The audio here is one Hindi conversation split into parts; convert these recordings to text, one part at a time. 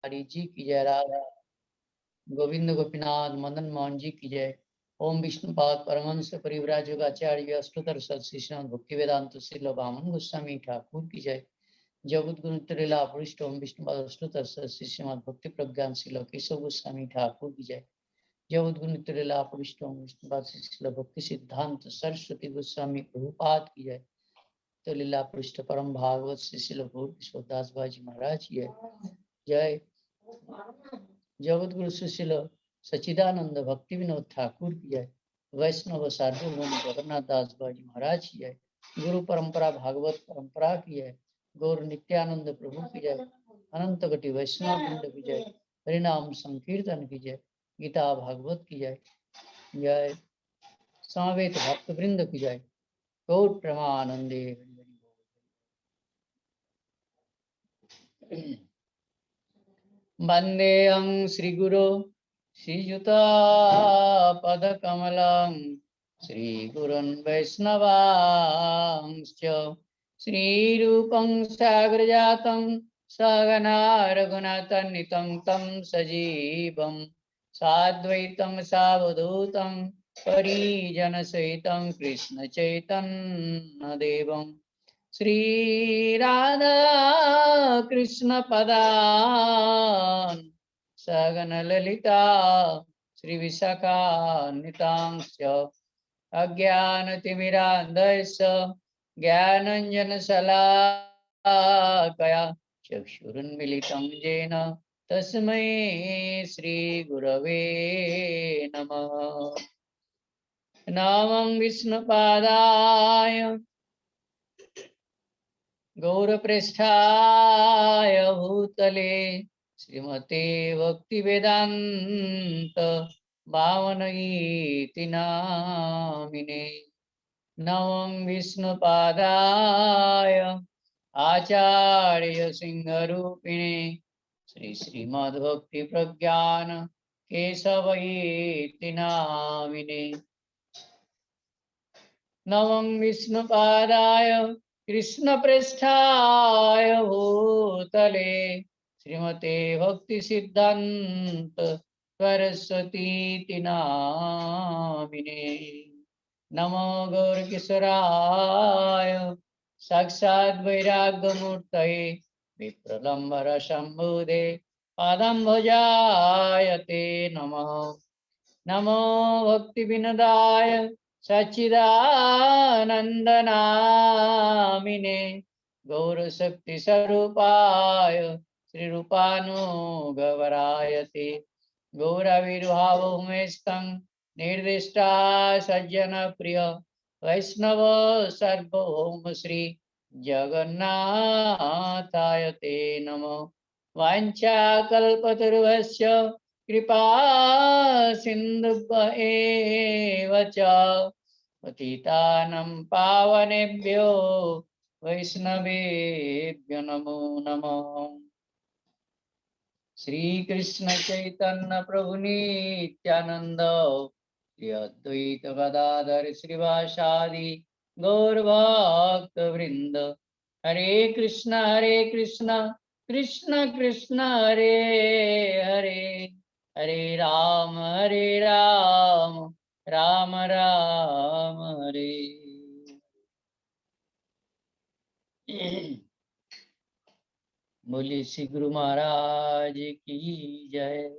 हरि जी की जय। राधा गोविंद गोपीनाथ मदन मोहन जी की जय। ओम विष्णुपाद परमहंस परिव्राज योगाचार्य अष्टोत्तर श्रीनाथ भक्ति वेदांत श्रील वामन गोस्वामी ठाकुर की जय। जगद्गुरु त्रिला पृष्ठ ओम विष्णुपाद अष्टोत्तर श्रीमद भक्ति प्रज्ञान श्रील केशव गोस्वामी ठाकुर की जय। जगद्गुरु त्रिला पृष्ठ ओम विष्णुपाद श्रील भक्ति सिद्धांत सरस्वती गोस्वामी प्रभुपाद की जय। तो लीला पृष्ठ परम भागवत श्री विश्वदास बाजी महाराज की जय। जगत गुरु सुशील सच्चिदानंद भक्ति विनोद ठाकुर की जय। वैष्णव सार्वभौम जगन्नाथ दास बाजी महाराज की जय। गुरु परंपरा भागवत परंपरा की जय। गौर नित्यानंद प्रभु की जय। अनंत गति वैष्णव वृंद की जय। हरिनाम संकीर्तन की जय। गीता भागवत की जय। जय समवेत भक्त वृंद की जय। गौर प्रेमानंदे वंदेऽहं श्रीगुरो श्रीयुतापदकमलं श्रीगुरुन् वैष्णवांश्च श्रीरूपं साग्रजातं सहगना रघुनाथान्वितं तं सजीवं साद्वैतं सावधूतं परिजनसहितं कृष्णचैतन्यदेवं श्री राधा कृष्ण पदान सगन ललिता श्री विशाखान्वितांश्च अज्ञानतिमिरान्धस्य ज्ञानञ्जन शलाकया चक्षुरुन्मिलितं येन तस्मै श्री गुरवे नमः। नमः विष्णुपादाय गौरपृष्ठाय भूतले श्रीमते भक्तिवेदान्त भावनगीति नामिने। नमः विष्णुपादाय आचार्य सिंहरूपिणे श्री श्रीमद्भक्ति प्रज्ञान केशवयीति नामिने। नमः विष्णुपादाय कृष्ण पृष्ठाय भूतले श्रीमते भक्ति सिद्धांत सरस्वती नामिने। नमो गौरकिशोराय साक्षात् वैराग्यमूर्तये विप्रलम्बर शंभुदे पादाम्बुजाय ते नमः। नमो भक्ति विनोदाय सच्चिदानंदनामिने गौरशक्ति स्वरूपाय श्री रूपानुगवराय ते गौरविर्भावमेस्तं निर्दिष्टा सज्जन प्रिय वैष्णव सार्वभौम श्री जगन्नाथाय ते नमो। वाञ्छाकल्पतरुभ्यश्च कृपा सिन्धुभ्य च पतितानं पावनेभ्यो वैष्णवेभ्यो नमो नमः। श्री कृष्ण चैतन्य प्रभु नित्यानंद श्री अद्वैत गदाधर श्रीवासादि गौर भक्त वृंद। हरे कृष्ण कृष्ण कृष्ण हरे हरे हरे राम राम राम हरे। बोलिए श्री गुरु महाराज की जय।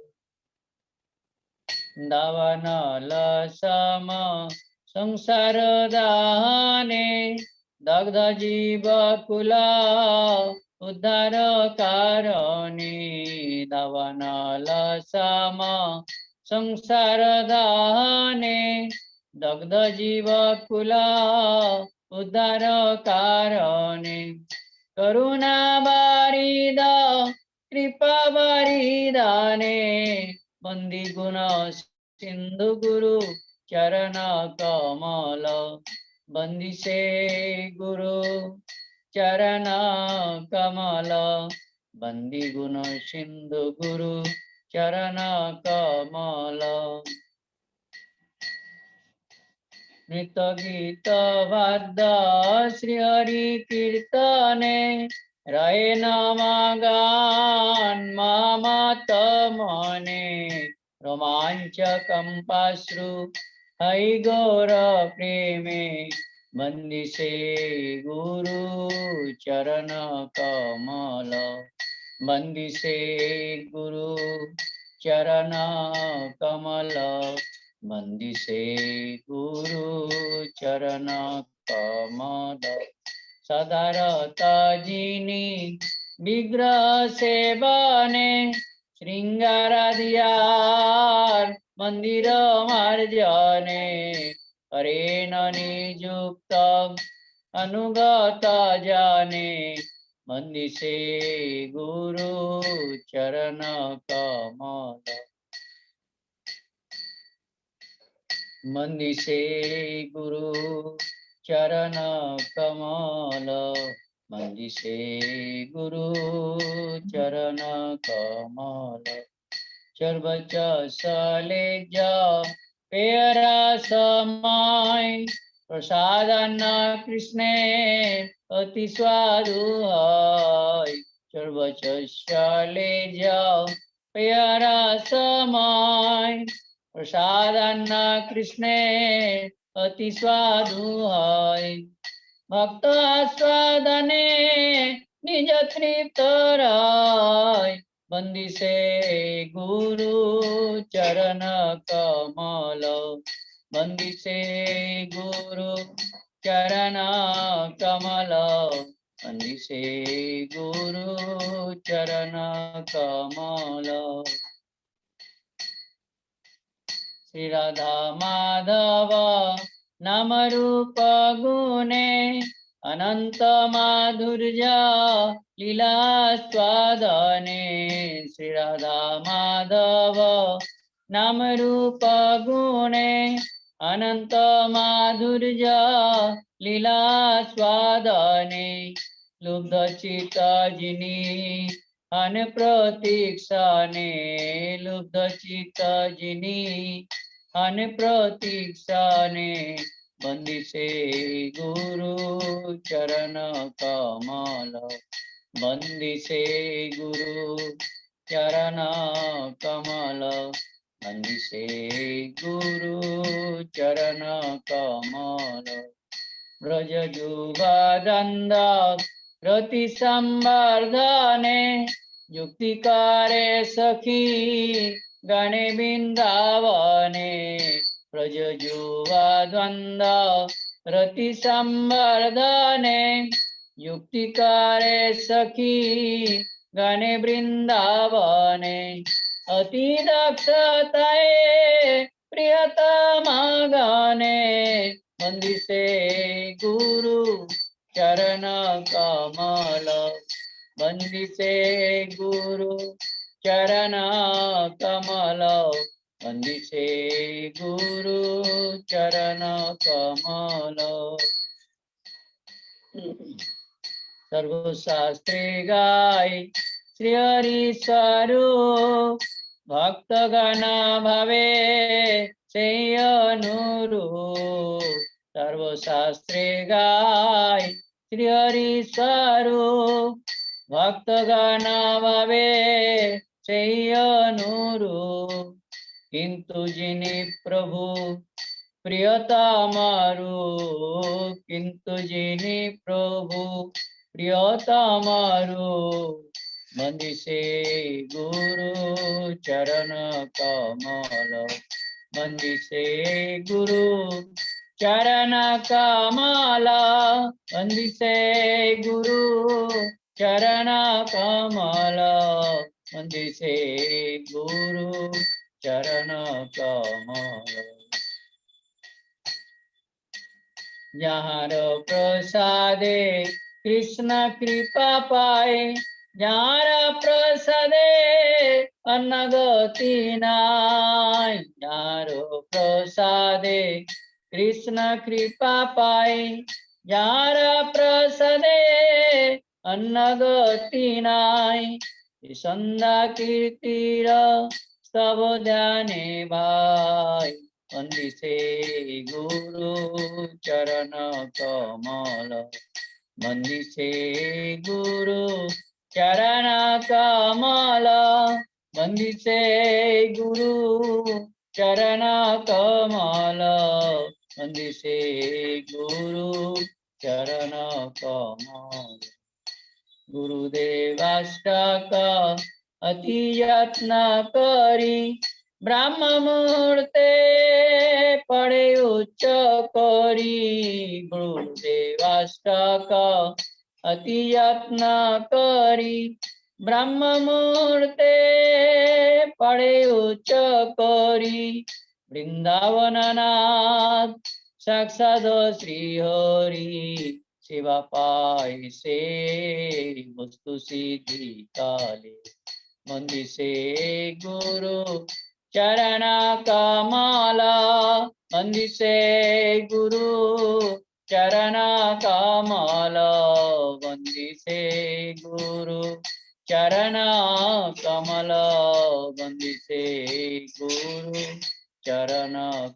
दावानल सम संसार दाने दग्ध जीव कुला उद्धार कारणे। दावानल सम संसार दाने दग्ध जीव कुला उद्धार कारणे। करुणा बारिद कृपा बारिदाने बंदी गुण सिंधु गुरु चरण कमल। बंदिशे गुरु चरण कमल बंदी गुण सिंधु गुरु चरण कमल। नृत्य गीत वाद्य श्री हरि कीर्तने रहे नमगान ममत मने रोमांचकंपाश्रु हरि गौर प्रेमे वंदिसे गुरु चरण कमल वंदिसे गुरु चरण कमल वंदिसे गुरु चरण कमल सदारता जिनी विग्रह सेवने श्रृंगारादियार मंदिर मार्जने हरेण नियुक्त अनुगत जाने वंदिसे गुरु चरण कमल वंदिसे गुरु चरण कमल वंदिसे गुरु चरण कमल सर्वच सलेज पेरा समय प्रसादन कृष्णे अति स्वादु है सर्वच सलेज पेरा समय प्रसादन कृष्णे अति स्वादु है भक्त आस्वादने निज तृप्त राय वंदिसे गुरु चरण कमल वंदिसे गुरु चरण कमल वंदिसे गुरु चरण कमल श्री राधा माधव नाम रूप गुणे अनंत माधुर्य लीला स्वादने श्री राधा माधव नाम रूप गुणे अनंत माधुर्य लीला स्वादने लुब्ध चित्त जिनी अन प्रतीक्षाने लुब्ध चित्त जिनी अन प्रतीक्षाने वंदिसे गुरु चरण कमल वंदिसे गुरु चरण कमल वंदिसे गुरु चरण कमल ब्रज जुगदंद रति संवर्धने युक्तिकारे सखी गणे वृंदावने ब्रज जुगद्वंद रति संवर्धने युक्तिकारे सखी गणे वृंदावने अति दक्षताए प्रियतमा गणे वंदिसे गुरु चरण कमल वंदिसे गुरु चरण कमल वंदिसे गुरु चरण कमल सर्वशास्त्रे गाय श्री हरि स्वरूप भक्तगण भवे से अनुरूप सर्वशास्त्रे गाय श्री हरि स्वरूप भक्तगण भवे से अनुरूप किंतु जिनि प्रभु प्रियतमारू किंतु जिनि प्रभु प्रियतमारू वंदिसे गुरु चरण कमल वंदिसे गुरु चरण कमल वंदिसे गुरु चरण कमल वंदिसे गुरु चरण कमल जार प्रसादे कृष्ण कृपा पाए जार प्रसादे अनगति नाय जार प्रसादे कृष्ण कृपा पाए जार प्रसादे अनगति नाय संदा कीर्तिर सब ध्याने भाई वंदिसे गुरु चरण कमल वंदिसे गुरु चरण कमल वंदिसे गुरु चरण कमल वंदिसे गुरु चरण कमल गुरुदेवाष्टक अति यत्न करी ब्रह्म मुहूर्ते पड़े उच्च करी गुरुदेवाष्टक अति यत्न करी ब्रह्म मुहूर्ते पड़े उच्च करी वृंदावननाथ साक्षाद श्री हरि सेवा पाई से वस्तु सिद्धि काले वंदिसे गुरु चरण कमल वंदिसे गुरु चरण कमल वंदिसे गुरु चरण कमल वंदिसे गुरु चरण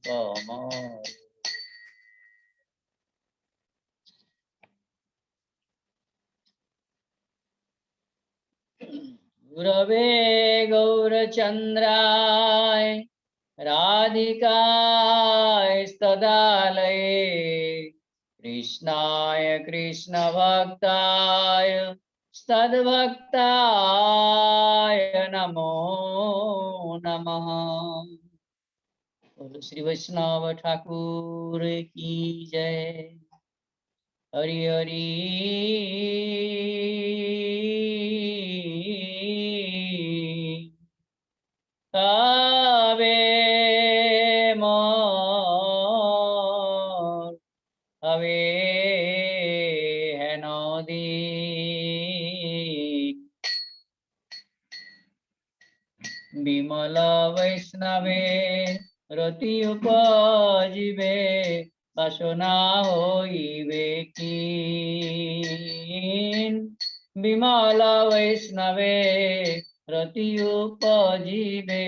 कमल। गुरवे गौरचन्द्राय राधिकाय सदालये कृष्णाय कृष्णभक्ताय सद्भक्ताय नमो नमः। बोलो श्री वैष्णव ठाकुर की जय। हरि हरि तबे मोर हवे है नदी विमल वैष्णवे रति उपजीवे बासना होइबे कीन विमल वैष्णवे रति उपजीवे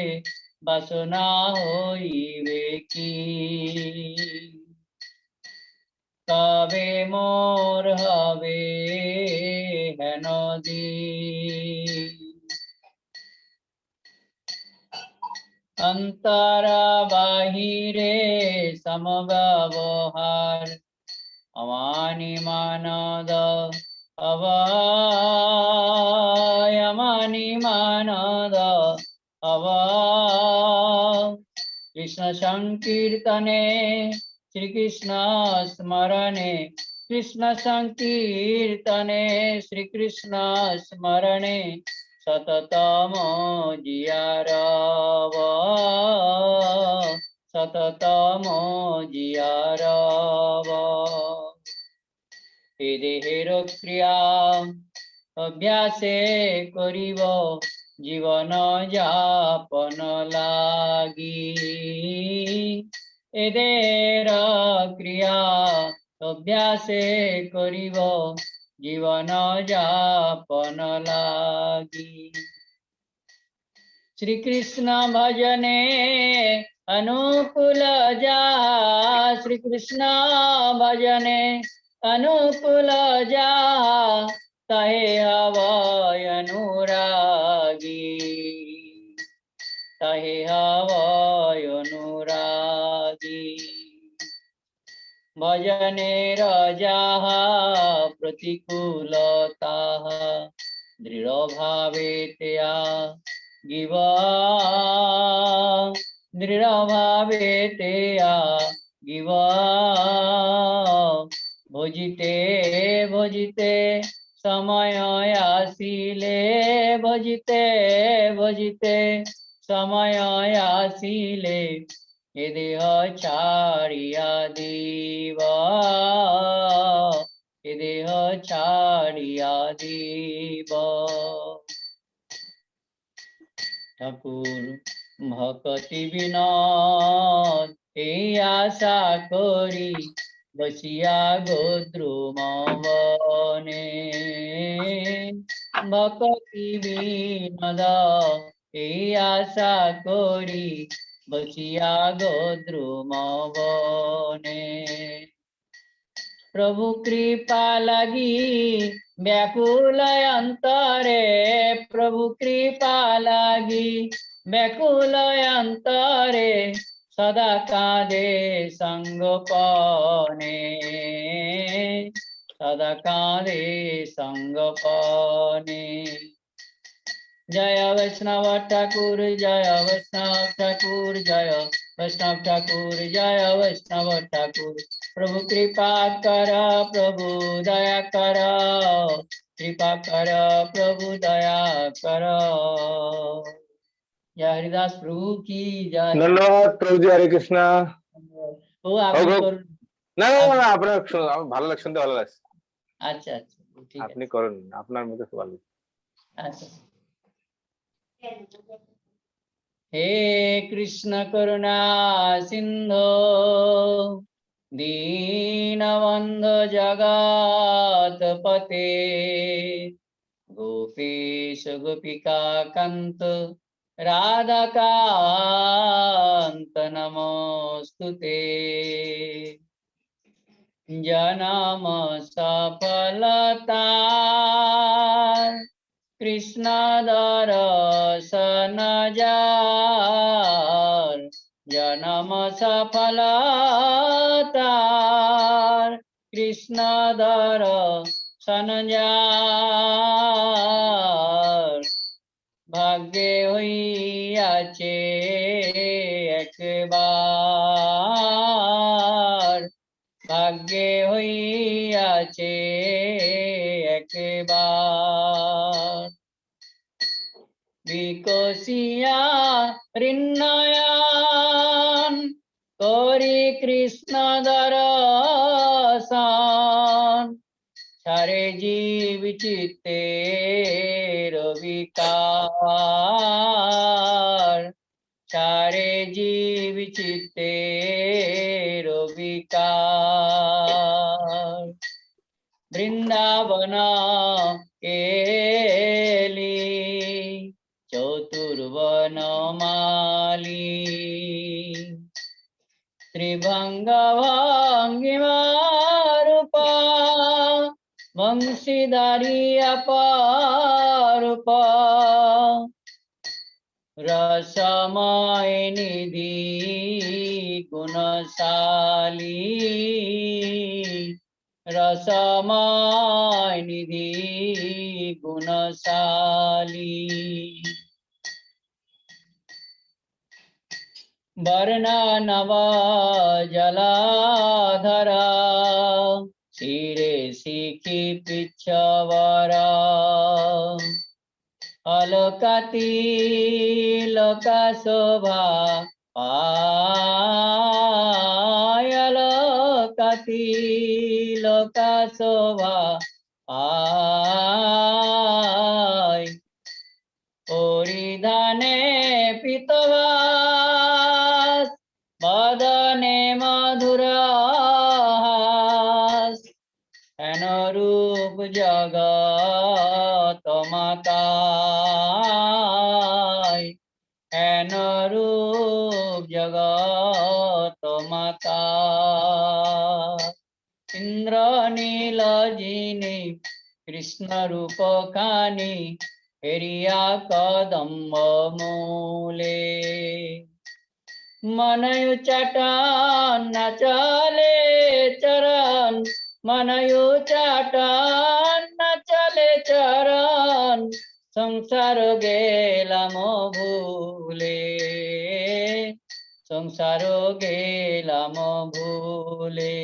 बासना होइबे कीन तबे मोर हवे है नदी अंतर बाहिरे समव्यवहार अमानि मानद अमानि मानद कृष्ण संकीर्तने श्री कृष्ण स्मरणे कृष्ण संकीर्तने श्री कृष्ण स्मरणे सततम जियारव सततम जियारव ए देहेर क्रिया अभ्यासे करिब जीवन यापन लागी ए देहेर क्रिया अभ्यासे करिब जीवन यापन लागी श्री कृष्ण भजने अनुकूल जा श्री कृष्ण भजने अनुकूल जा तहे हवय अनुरागी तहे हवय अनुरागी भजने रजाः प्रतिकूलताः दृढ़ भावे तया गिवा दृढ़ भावे तया गिवा भजिते भजिते समय आसिले भजिते भजिते समय आसिले ए देह छाड़िया दीवा ए देह छाड़िया दीवा ठाकुर भक्ति विनोद ए आशा करी बसिया गोद्रुम बने भक्ति विनोद ए आशा करी बसिया गोद्रुम बने प्रभु कृपा लगी व्याकुल अंतरे, प्रभु कृपा लगी व्याकुल अंतरे, सदा कांदे संगोपने, सदा कांदे संगोपने। जय वैष्णव ठाकुर, जय वैष्णव ठाकुर, जय वैष्णव ठाकुर, जय वैष्णव ठाकुर। प्रभु कृपा कर, प्रभु दया कर, कृपा कर, प्रभु दया कर। जय हरिदास प्रभु की जय। ধন্যবাদ প্রভুজি, হরে কৃষ্ণ। ও আপনি করুন। না না না, আপনার ভালো লাগছে, শুনতে ভালো লাগছে। আচ্ছা আচ্ছা, ঠিক আছে, আপনি করুন, আপনার মুখে খুব ভালো। আচ্ছা। हे कृष्ण करुणा सिंधु दीनबंधु जगतपते, गोपीश गोपिका कांत राधाकांत नमोस्तुते। जन्म सफलता कृष्ण दर्शन जार, जन्म सफलता कृष्ण दर्शन जार। भाग्ये हইয়াছে একবার, भाग्ये হইয়াছে একবার। বিকশিয়া হৃন্নয়ন করি কৃষ্ণ দর্শন, সারে জীব চিত্তে রবিকার, সারে জীব চিত্তে রবিকার। বৃন্দাবন এলি চতুর্বন মালি, ত্রিভঙ্গ ভঙ্গিমা রূপ বংশীধারী অপরূপ, রসময় নিধি গুণশালী, রসময় নিধি গুণশালী। বর্ণনব জলাধরা শিরে শিখি পিচ্ছবর, অলকাতি লোকা শোভা পায়, অলকাতি লোকা শোভা পায়। পরিধানে পিতবাস বদনে মধুরহাস, হেন রূপ জগত মাতায়, হেন রূপ জগত মাতায়। ইন্দ্র নীল জিনি কৃষ্ণ রূপ খানি, হেরিয়া কদম্ব মূলে। मनयु चटान न चले चरण, मनयु चटान न चले चरण, संसार गेला मो भूले, संसार गेला मो भूले।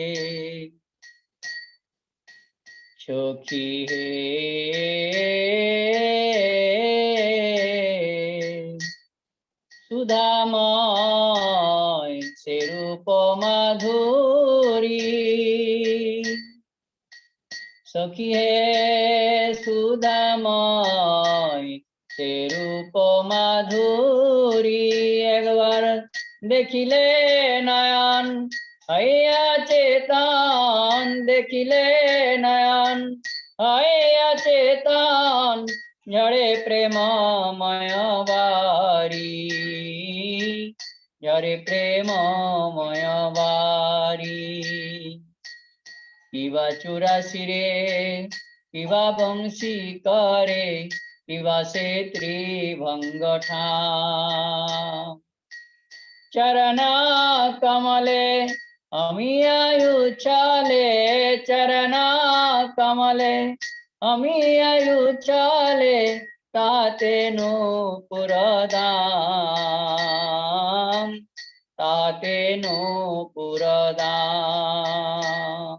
सखी हे सुधामय से रूप माधुरी, सखी हे सुधामय से रूप माधुरी। एक बार देखिले नयन हइया चेतन, देखिले नयन हइया चेतन, झड़े प्रेममय बारी, झड़े प्रेममय बारी। কিবা চুরাশিরে কিবা বংশী করে কিবা সে ত্রিভঙ্গ ঠাম চরণ কমলে আমি আয়ু চলে চরণ কমলে আমি আয়ু চলে তাতে নূপুর দাম তাতে নূপুর দাম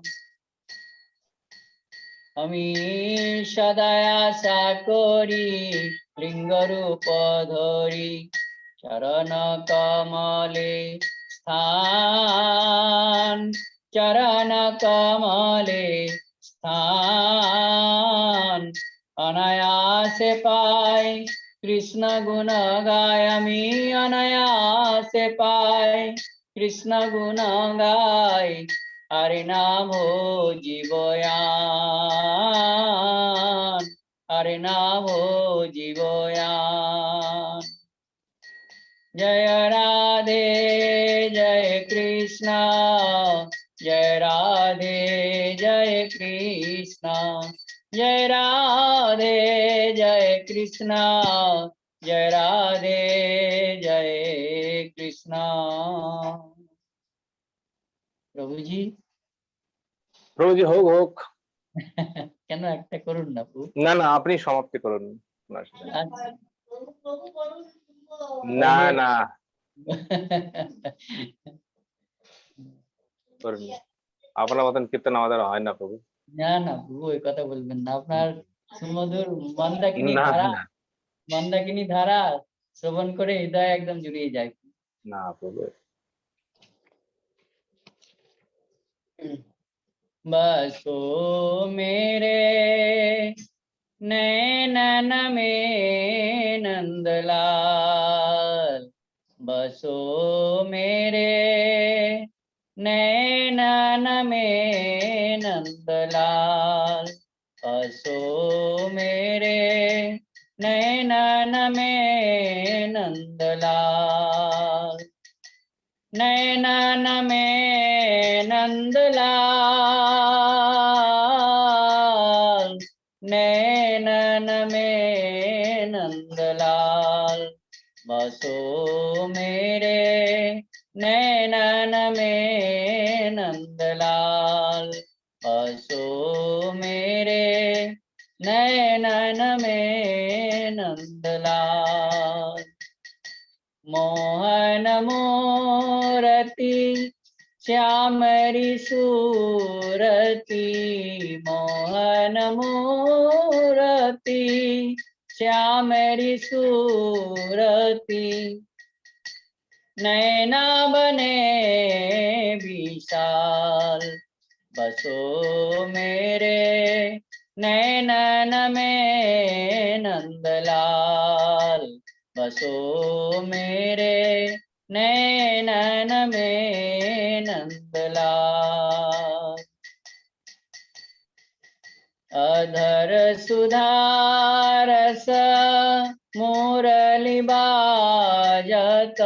আমি সদা আশা করি লিঙ্গরূপ ধরি চরণ কমলে স্থান চরণ কমলে স্থান অনায়াসে পাই কৃষ্ণ গুণ গায় আমি অনায়াসে পাই কৃষ্ণ গুণ গাই হরি নাম জীবয়ান হরি নাম জীবয়ান जय राधे जय कृष्ण जय राधे जय कृष्ण जय राधे जय कृष्ण जय राधे जय कृष्ण प्रभु जी প্রভুজি হোক হোক। কেন একটা করুন না প্রভু না না আপনি সমাপ্তি করুন। আচ্ছা না তাহলে না করুন না। আপনার মতন কীর্তন আমাদের হয় না প্রভু। না না প্রভু ওই কথা বলবেন না আপনার সুমধুর মন্দাকিনী না ধারা না মন্দাকিনী ধারা শ্রবণ করে হৃদয় একদম জুড়িয়ে যায় না প্রভু। बसो मेरे नैनन में नंदलाल बसो मेरे नैनन में नंदलाल बसो मेरे नैनन में नंदलाल नैनन में नंदलाल नैनन में नंदलाल बसो मेरे नैनन में नंदलाल बसो मेरे नैनन में नंदलाल मोहन मूरति श्यामरी सूरति मोहन मूरति श्यामरी सूरति नैना बने विशाल बसो मेरे नैनन में नंदलाल बसो मेरे नैनन में नंदलाल अधर सुधारस मुरली बाजत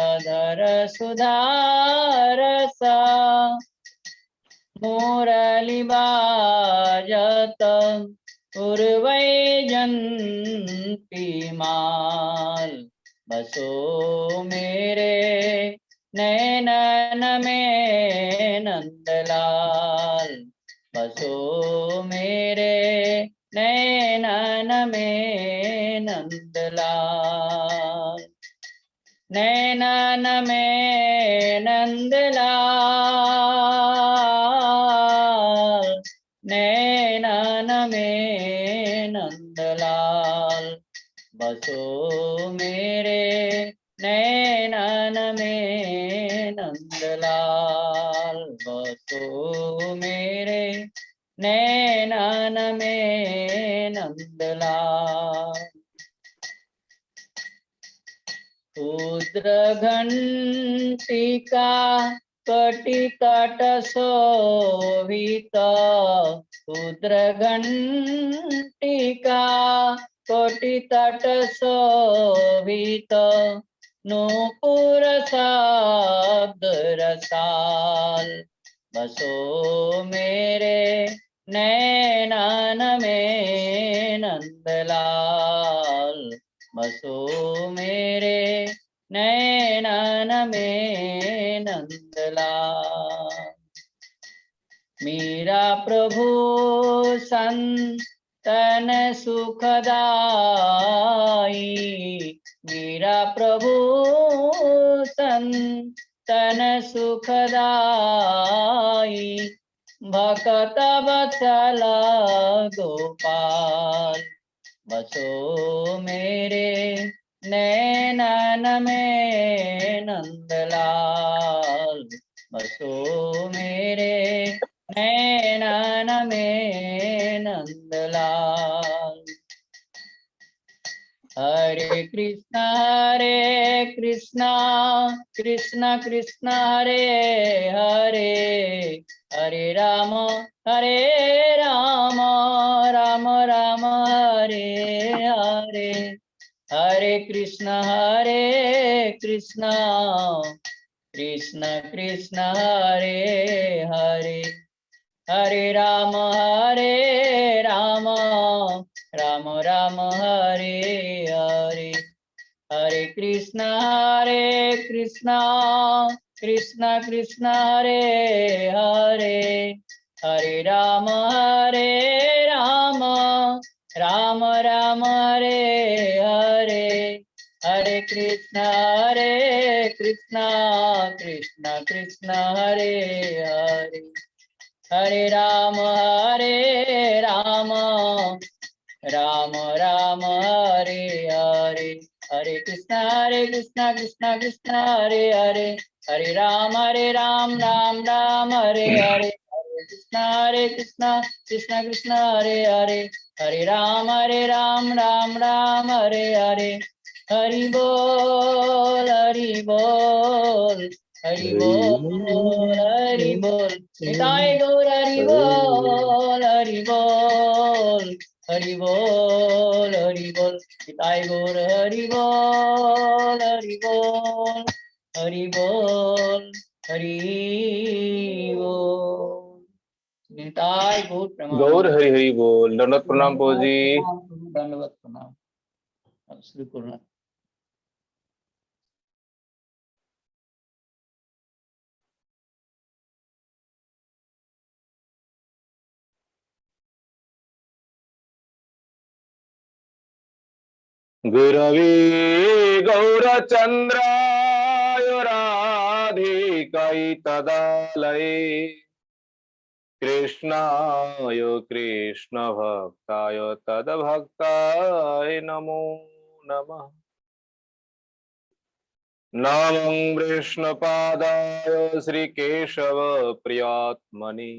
अधर सुधारस मुरली बाजत उर्वैजन्ती माल बसो मेरे नैनन में नंदलाल बसो मेरे नैनन में नंदलाल नैनन में नंदलाल नैनन में नंदलाल बसो मेरे नैनन में नंदलाल बसो मेरे नैनन में नंदलाल क्षुद्र घंटिका कटितट शोभित क्षुद्र घंटिका कटितट शोभित नूपुर शब्द रसाल बसो मेरे नैनन में नंदलाल, बसो मेरे नैनन में नंदलाल। मेरा प्रभु संतन सुखदाई, मेरा प्रभु संतन सुखदाई, भक्त वत्सल गोपाल, बसो मेरे नैनन में नंदलाल, बसो मेरे नैनन में नंदलाल। हरे कृष्णा कृष्ण कृष्ण हरे हरे, हरे राम राम राम हरे हरे, हरे कृष्ण कृष्ण कृष्ण हरे हरे, हरे राम राम राम हरे हरे, हरे कृष्ण कृष्ण कृष्ण हरे हरे, हरे राम राम राम हरे हरे, हरे कृष्ण कृष्ण कृष्ण हरे हरे, हरे राम राम राम हरे हरे, हरे कृष्ण कृष्ण कृष्ण हरे हरे, हरे राम राम राम हरे हरे, हरे कृष्ण कृष्ण कृष्ण हरे हरे, हरे राम राम हरे हरे, हरि बोल हरि बोल हरि बोल हरि बोल, निताय गौर हरि बोल हरि बोल हरि बोल हरि बोल, निताय गौर हरि बोल हरि बोल हरि बोल हरि बोल, निताय गौर गौर प्रेमानंद। हरि हरि बोल। दंडवत प्रणाम प्रभु जी। दंडवत प्रणाम। अब शुरू करना। गुरवे गौरचन्द्राय राधिकै तदालये, कृष्णाय कृष्णभक्ताय तद्भक्ताय नमो नमः। नमो कृष्णपादाय श्रीकेशव प्रियात्मने,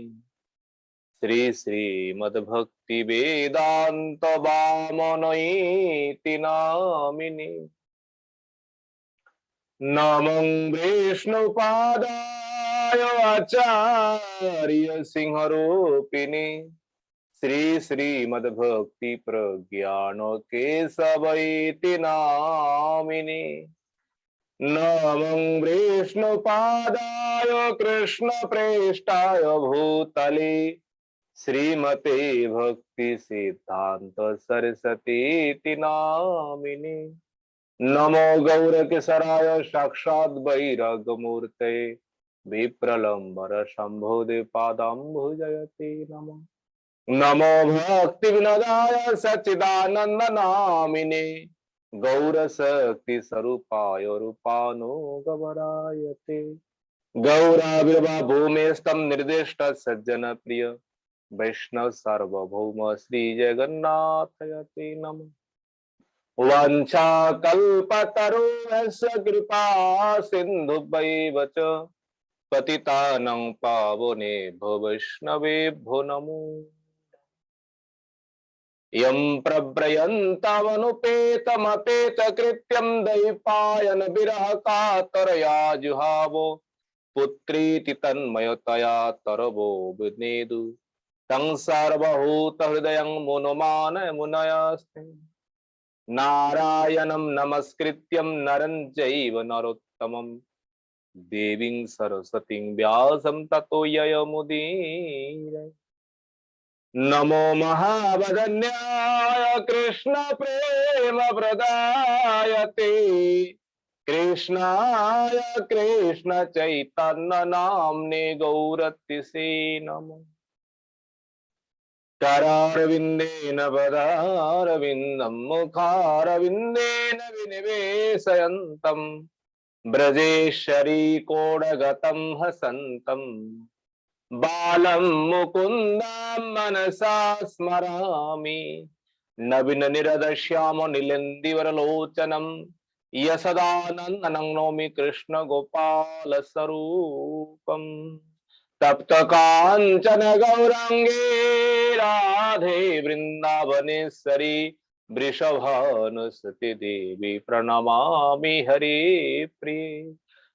श्री श्रीमद्भक्ति वेदांत वामनयेति नामिने। नमो विष्णुपादाय आचार्य सिंहरूपिणे, श्री श्रीमद्भक्ति प्रज्ञान केशवैति नामिने। नमो विष्णुपादाय कृष्ण प्रेष्ठाय भूतले, श्रीमते भक्ति सिद्धांत सरस्वती नामिने। नमो गौरकेसराय साक्षात् वैराग्यमूर्ते, विप्रलम्बर शंभोदे पादाम्बुजयते नमः। नमो भक्ति विनोदाय सच्चिदानंद नामिने, गौरशक्ति स्वरूपाय रूपानुगवरायते। गौराविर्वा भूमेस्तम निर्दिष्ट सज्जन प्रिय, वैष्णव सार्वभौम श्री जगन्नाथयते नमः। वाञ्छाकल्पतरुभ्यश्च कृपा सिन्धुभ्यैव च, पतितानां पावनेभ्यो वैष्णवेभ्यो नमो। यं प्रव्रजन्तमनुपेतमपेतकृत्यं दैपायन विरह कातरया जुहावो, पुत्रीति तन्मयतया तरवो विनेदु, तं सर्वभूतहृदयं मुनुमानय मुनयस्ते। नारायणं नमस्कृत्यं नरं चैव नरोत्तमं, देवीं सरस्वतीं व्यासं ततो ययमुदीरये। नमो महावदन्याय कृष्ण प्रेम प्रदायते कृष्णाय कृष्ण चैतन्य नाम्ने गौरतिसे नमः। करारविन्देन पदारविन्दं मुखारविन्देन विनिवेशयन्तम् ब्रजेशरी कोडगतं हसन्तं बालं मुकुन्दं मनसा स्मरामि। नवीन निरदश्याम नीलेन्दीवरलोचनं यशदानन्दनं नौमि कृष्ण गोपाल स्वरूपम्। तप्त कांचन गौरांगे राधे वृंदावनेश्वरी वृषभानुसुते देवी प्रणमामि हरे प्रिये।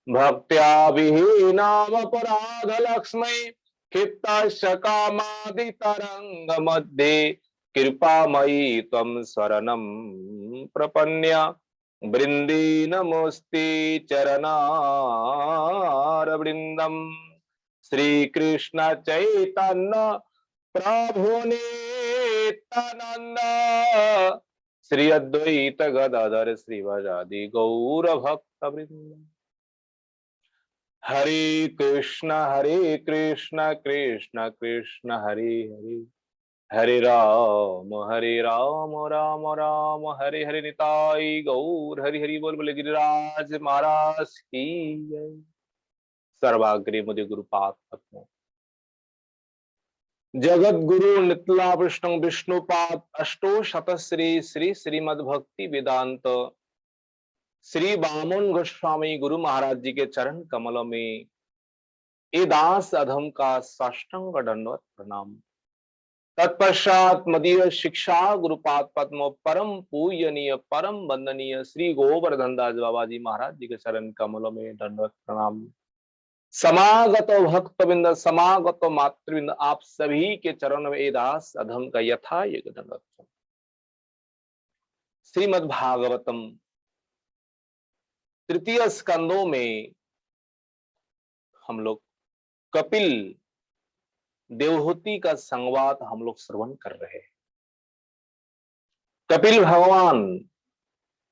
भक्त्या विहीनामपराध लक्ष्मै क्षिप्तस्य कामादितरंग मध्ये कृपामयी त्वं शरणं प्रपन्य वृंदे नमोस्ते चरणारविन्दम्। श्री कृष्ण चैतन्य प्रभु नित्यानंद श्री अद्वैत गदाधर श्रीवासादि गौर भक्त वृंद। हरे कृष्ण कृष्ण कृष्ण हरे हरे हरे राम राम राम हरे हरे। निताई गौर हरि हरि बोल। बोले गिरिराज महाराज की जय। सर्वाग्रे मुदे गुरुपाद पद्म जगत गुरु नितला विष्णु विष्णुपाद अष्टो शतश्री श्री श्रीमद्भक्ति वेदांत श्री बामन गोस्वामी गुरु महाराज जी के चरण कमल में ए दास अधम का साष्टांग दंडवत प्रणाम। तत्पश्चात मदीय शिक्षा गुरुपाद पद्म परम पूजनीय परम वंदनीय श्री गोवर्धन दास बाबा जी महाराज जी के चरण कमल में दंडवत प्रणाम। समागत भक्तबिंद समागत मातृबिंद आप सभी के चरण में दास अधम का यथा दंडवत। श्रीमद् भागवतम तृतीय स्कंदों में हम लोग कपिल देवहूति का संवाद हम लोग श्रवण कर रहे हैं। कपिल भगवान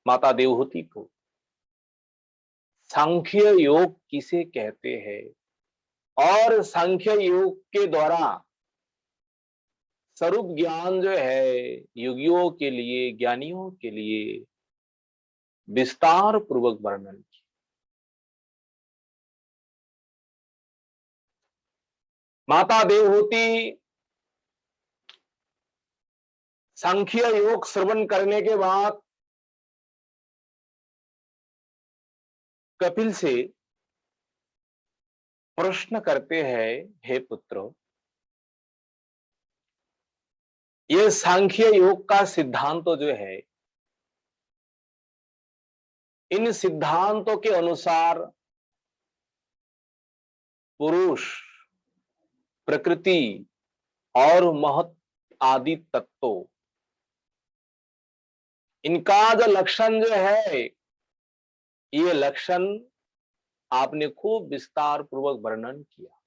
माता देवहूति को सांख्य योग किसे कहते हैं और सांख्य योग के द्वारा स्वरूप ज्ञान जो है योगियों के लिए ज्ञानियों के लिए विस्तार पूर्वक वर्णन किया। माता देवहूति सांख्य योग श्रवण करने के बाद कपिल से प्रश्न करते हैं, हे पुत्र, ये सांख्य योग का सिद्धांत जो है, इन सिद्धांतों के अनुसार पुरुष, प्रकृति और महत आदि तत्वों, इनका जो लक्षण जो है, ये लक्षण आपने खूब विस्तार पूर्वक वर्णन किया।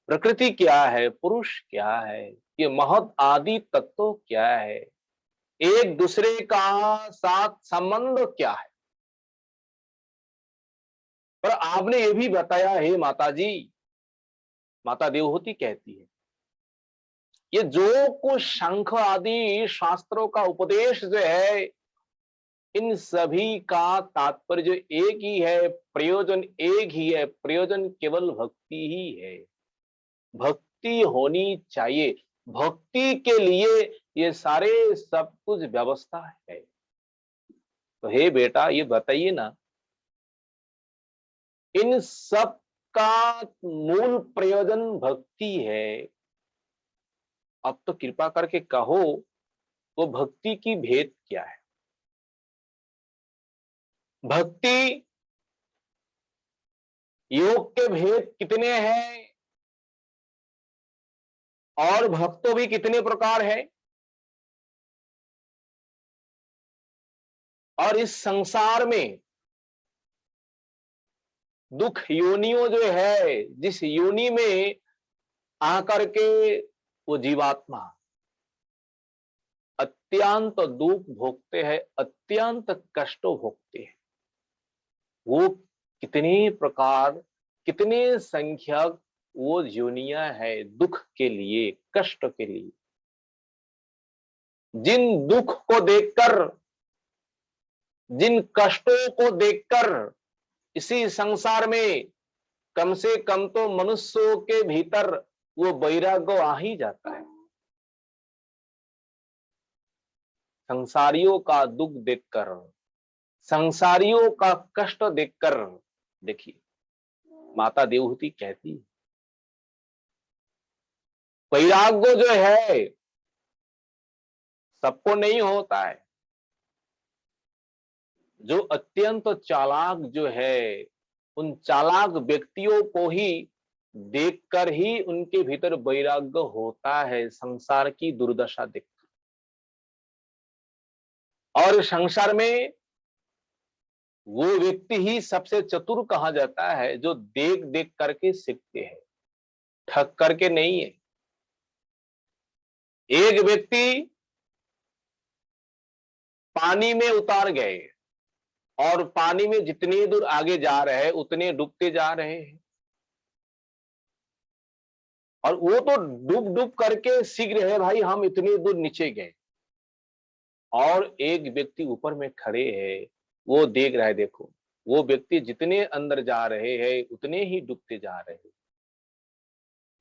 प्रकृति क्या है, पुरुष क्या है, ये महत आदि तत्व क्या है, एक दूसरे का साथ संबंध क्या है। पर आपने ये भी बताया है माताजी, माता देवहूति कहती है, ये जो कुछ शंख आदि शास्त्रों का उपदेश जो है, इन सभी का तात्पर्य जो एक ही है, प्रयोजन एक ही है, प्रयोजन केवल भक्ति ही है। भक्ति होनी चाहिए, भक्ति के लिए ये सारे सब कुछ व्यवस्था है। तो हे बेटा, ये बताइए ना, इन सब का मूल प्रयोजन भक्ति है। अब तो कृपा करके कहो, वो भक्ति की भेद क्या है? भक्ति योग के भेद कितने हैं और भक्तों भी कितने प्रकार है? और इस संसार में दुख योनियों जो है, जिस योनि में आकर के वो जीवात्मा अत्यंत दुख भोगते हैं, अत्यंत कष्ट भोगते हैं, वो कितने प्रकार, कितने संख्यक वो योनियां है दुख के लिए, कष्ट के लिए। जिन दुख को देखकर, जिन कष्टों को देखकर इसी संसार में कम से कम तो मनुष्यों के भीतर वो वैराग्य आ ही जाता है। संसारियों का दुख देखकर, संसारियों का कष्ट देखकर, देखिए माता देवहूति कहती है, वैराग्य जो है सबको नहीं होता है। जो अत्यंत चालाक जो है, उन चालाक व्यक्तियों को ही देखकर ही उनके भीतर वैराग्य होता है, संसार की दुर्दशा देखकर। और संसार में वो व्यक्ति ही सबसे चतुर कहा जाता है, जो देख देख करके सीखते हैं, ठग करके नहीं है। एक व्यक्ति पानी में उतार गए और पानी में जितनी दूर आगे जा रहे हैं उतने डूबते जा रहे हैं, और वो तो डूब डूब करके सीख रहे हैं, भाई हम इतनी दूर नीचे गए, और एक व्यक्ति ऊपर में खड़े हैं, वो देख रहा है, देखो वो व्यक्ति जितने अंदर जा रहे हैं उतने ही डूबते जा रहे हैं।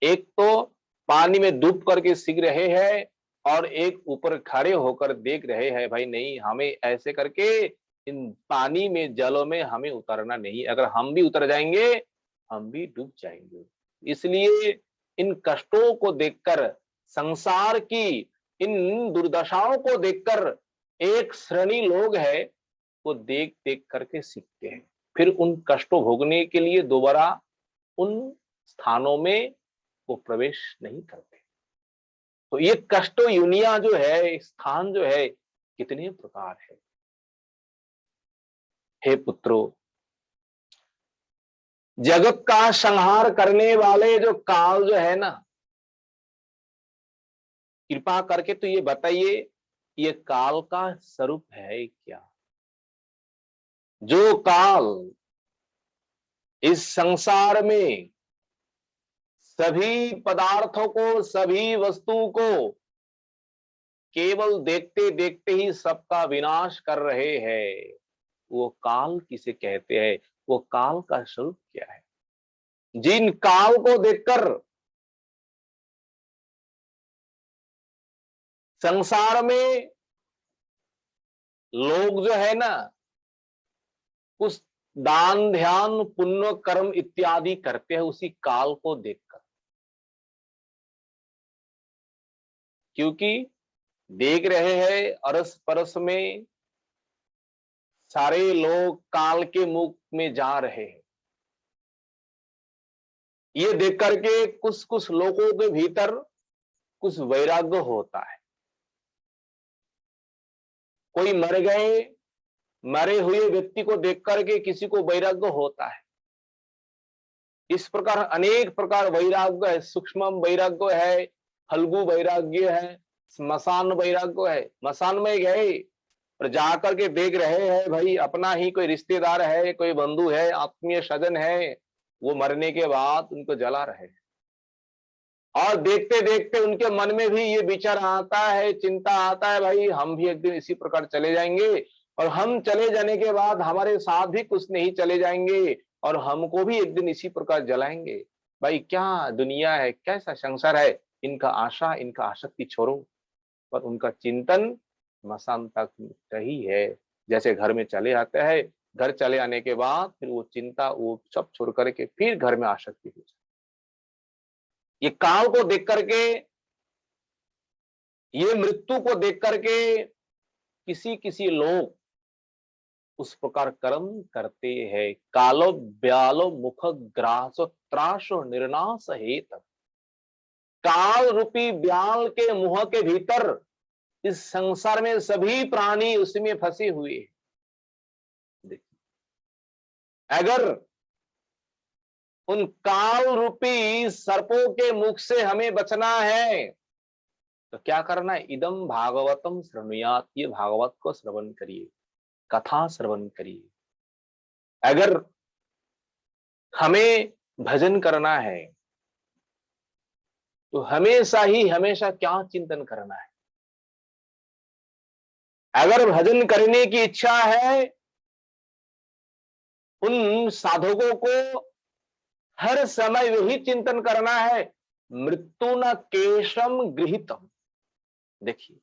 एक तो पानी में डूब करके सीख रहे हैं, और एक ऊपर खड़े होकर देख रहे हैं, भाई नहीं हमें ऐसे करके इन पानी में, जलों में हमें उतरना नहीं, अगर हम भी उतर जाएंगे हम भी डूब जाएंगे। इसलिए इन कष्टों को देखकर, संसार की इन दुर्दशाओं को देखकर एक श्रेणी लोग है वो देख देख करके सीखते हैं, फिर उन कष्टों भोगने के लिए दोबारा उन स्थानों में वो प्रवेश नहीं करते। तो ये कष्ट युनिया जो है, स्थान जो है, कितने प्रकार है। हे पुत्रों, जगत का संहार करने वाले जो काल जो है ना, कृपा करके तो ये बताइए, ये काल का स्वरूप है क्या? जो काल इस संसार में सभी पदार्थों को, सभी वस्तु को केवल देखते देखते ही सबका विनाश कर रहे हैं, वो काल किसे कहते हैं? वो काल का स्वरूप क्या है? जिन काल को देखकर संसार में लोग जो है ना, उस दान ध्यान पुण्य कर्म इत्यादि करते हैं उसी काल को देखकर, क्योंकि देख रहे हैं अरस परस में सारे लोग काल के मुख में जा रहे हैं। ये देख करके कुछ कुछ लोगों के भीतर कुछ वैराग्य होता है। कोई मर गए, मरे हुए व्यक्ति को देख करके किसी को वैराग्य होता है। इस प्रकार अनेक प्रकार वैराग्य है, सूक्ष्म वैराग्य है, फल्गु वैराग्य है, स्मशान वैराग्य है। स्मशान में गए और जाकर के देख रहे हैं, भाई अपना ही कोई रिश्तेदार है, कोई बंधु है, आत्मीय स्वजन है, वो मरने के बाद उनको जला रहे हैं, और देखते देखते उनके मन में भी ये विचार आता है, चिंता आता है, भाई हम भी एक दिन इसी प्रकार चले जाएंगे, और हम चले जाने के बाद हमारे साथ भी कुछ नहीं चले जाएंगे, और हमको भी एक दिन इसी प्रकार जलाएंगे। भाई क्या दुनिया है, कैसा संसार है। इनका आशा, इनका आसक्ति छोड़ो, पर उनका चिंतन मसान तक ही है। जैसे घर में चले आते हैं, घर चले आने के बाद फिर वो चिंता, वो सब छोड़ करके फिर घर में आसक्ति हो जाती। ये काल को देख करके, ये मृत्यु को देख करके किसी किसी लोग उस प्रकार कर्म करते हैं। कालो ब्यालो मुख ग्रासो त्रासो निर्नाश हेत। काल रूपी ब्याल के मुंह के भीतर इस संसार में सभी प्राणी उसमें फंसे हुए हैं। अगर उन काल रूपी सर्पों के मुख से हमें बचना है। तो क्या करना है? इदम भागवतम श्रृणुयात, ये भागवत को श्रवण करिए, कथा श्रवण करिए। अगर हमें भजन करना है तो हमेशा क्या चिंतन करना है? अगर भजन करने की इच्छा है, उन साधकों को हर समय यही चिंतन करना है, मृत्यु न केशम गृहीतम। देखिए,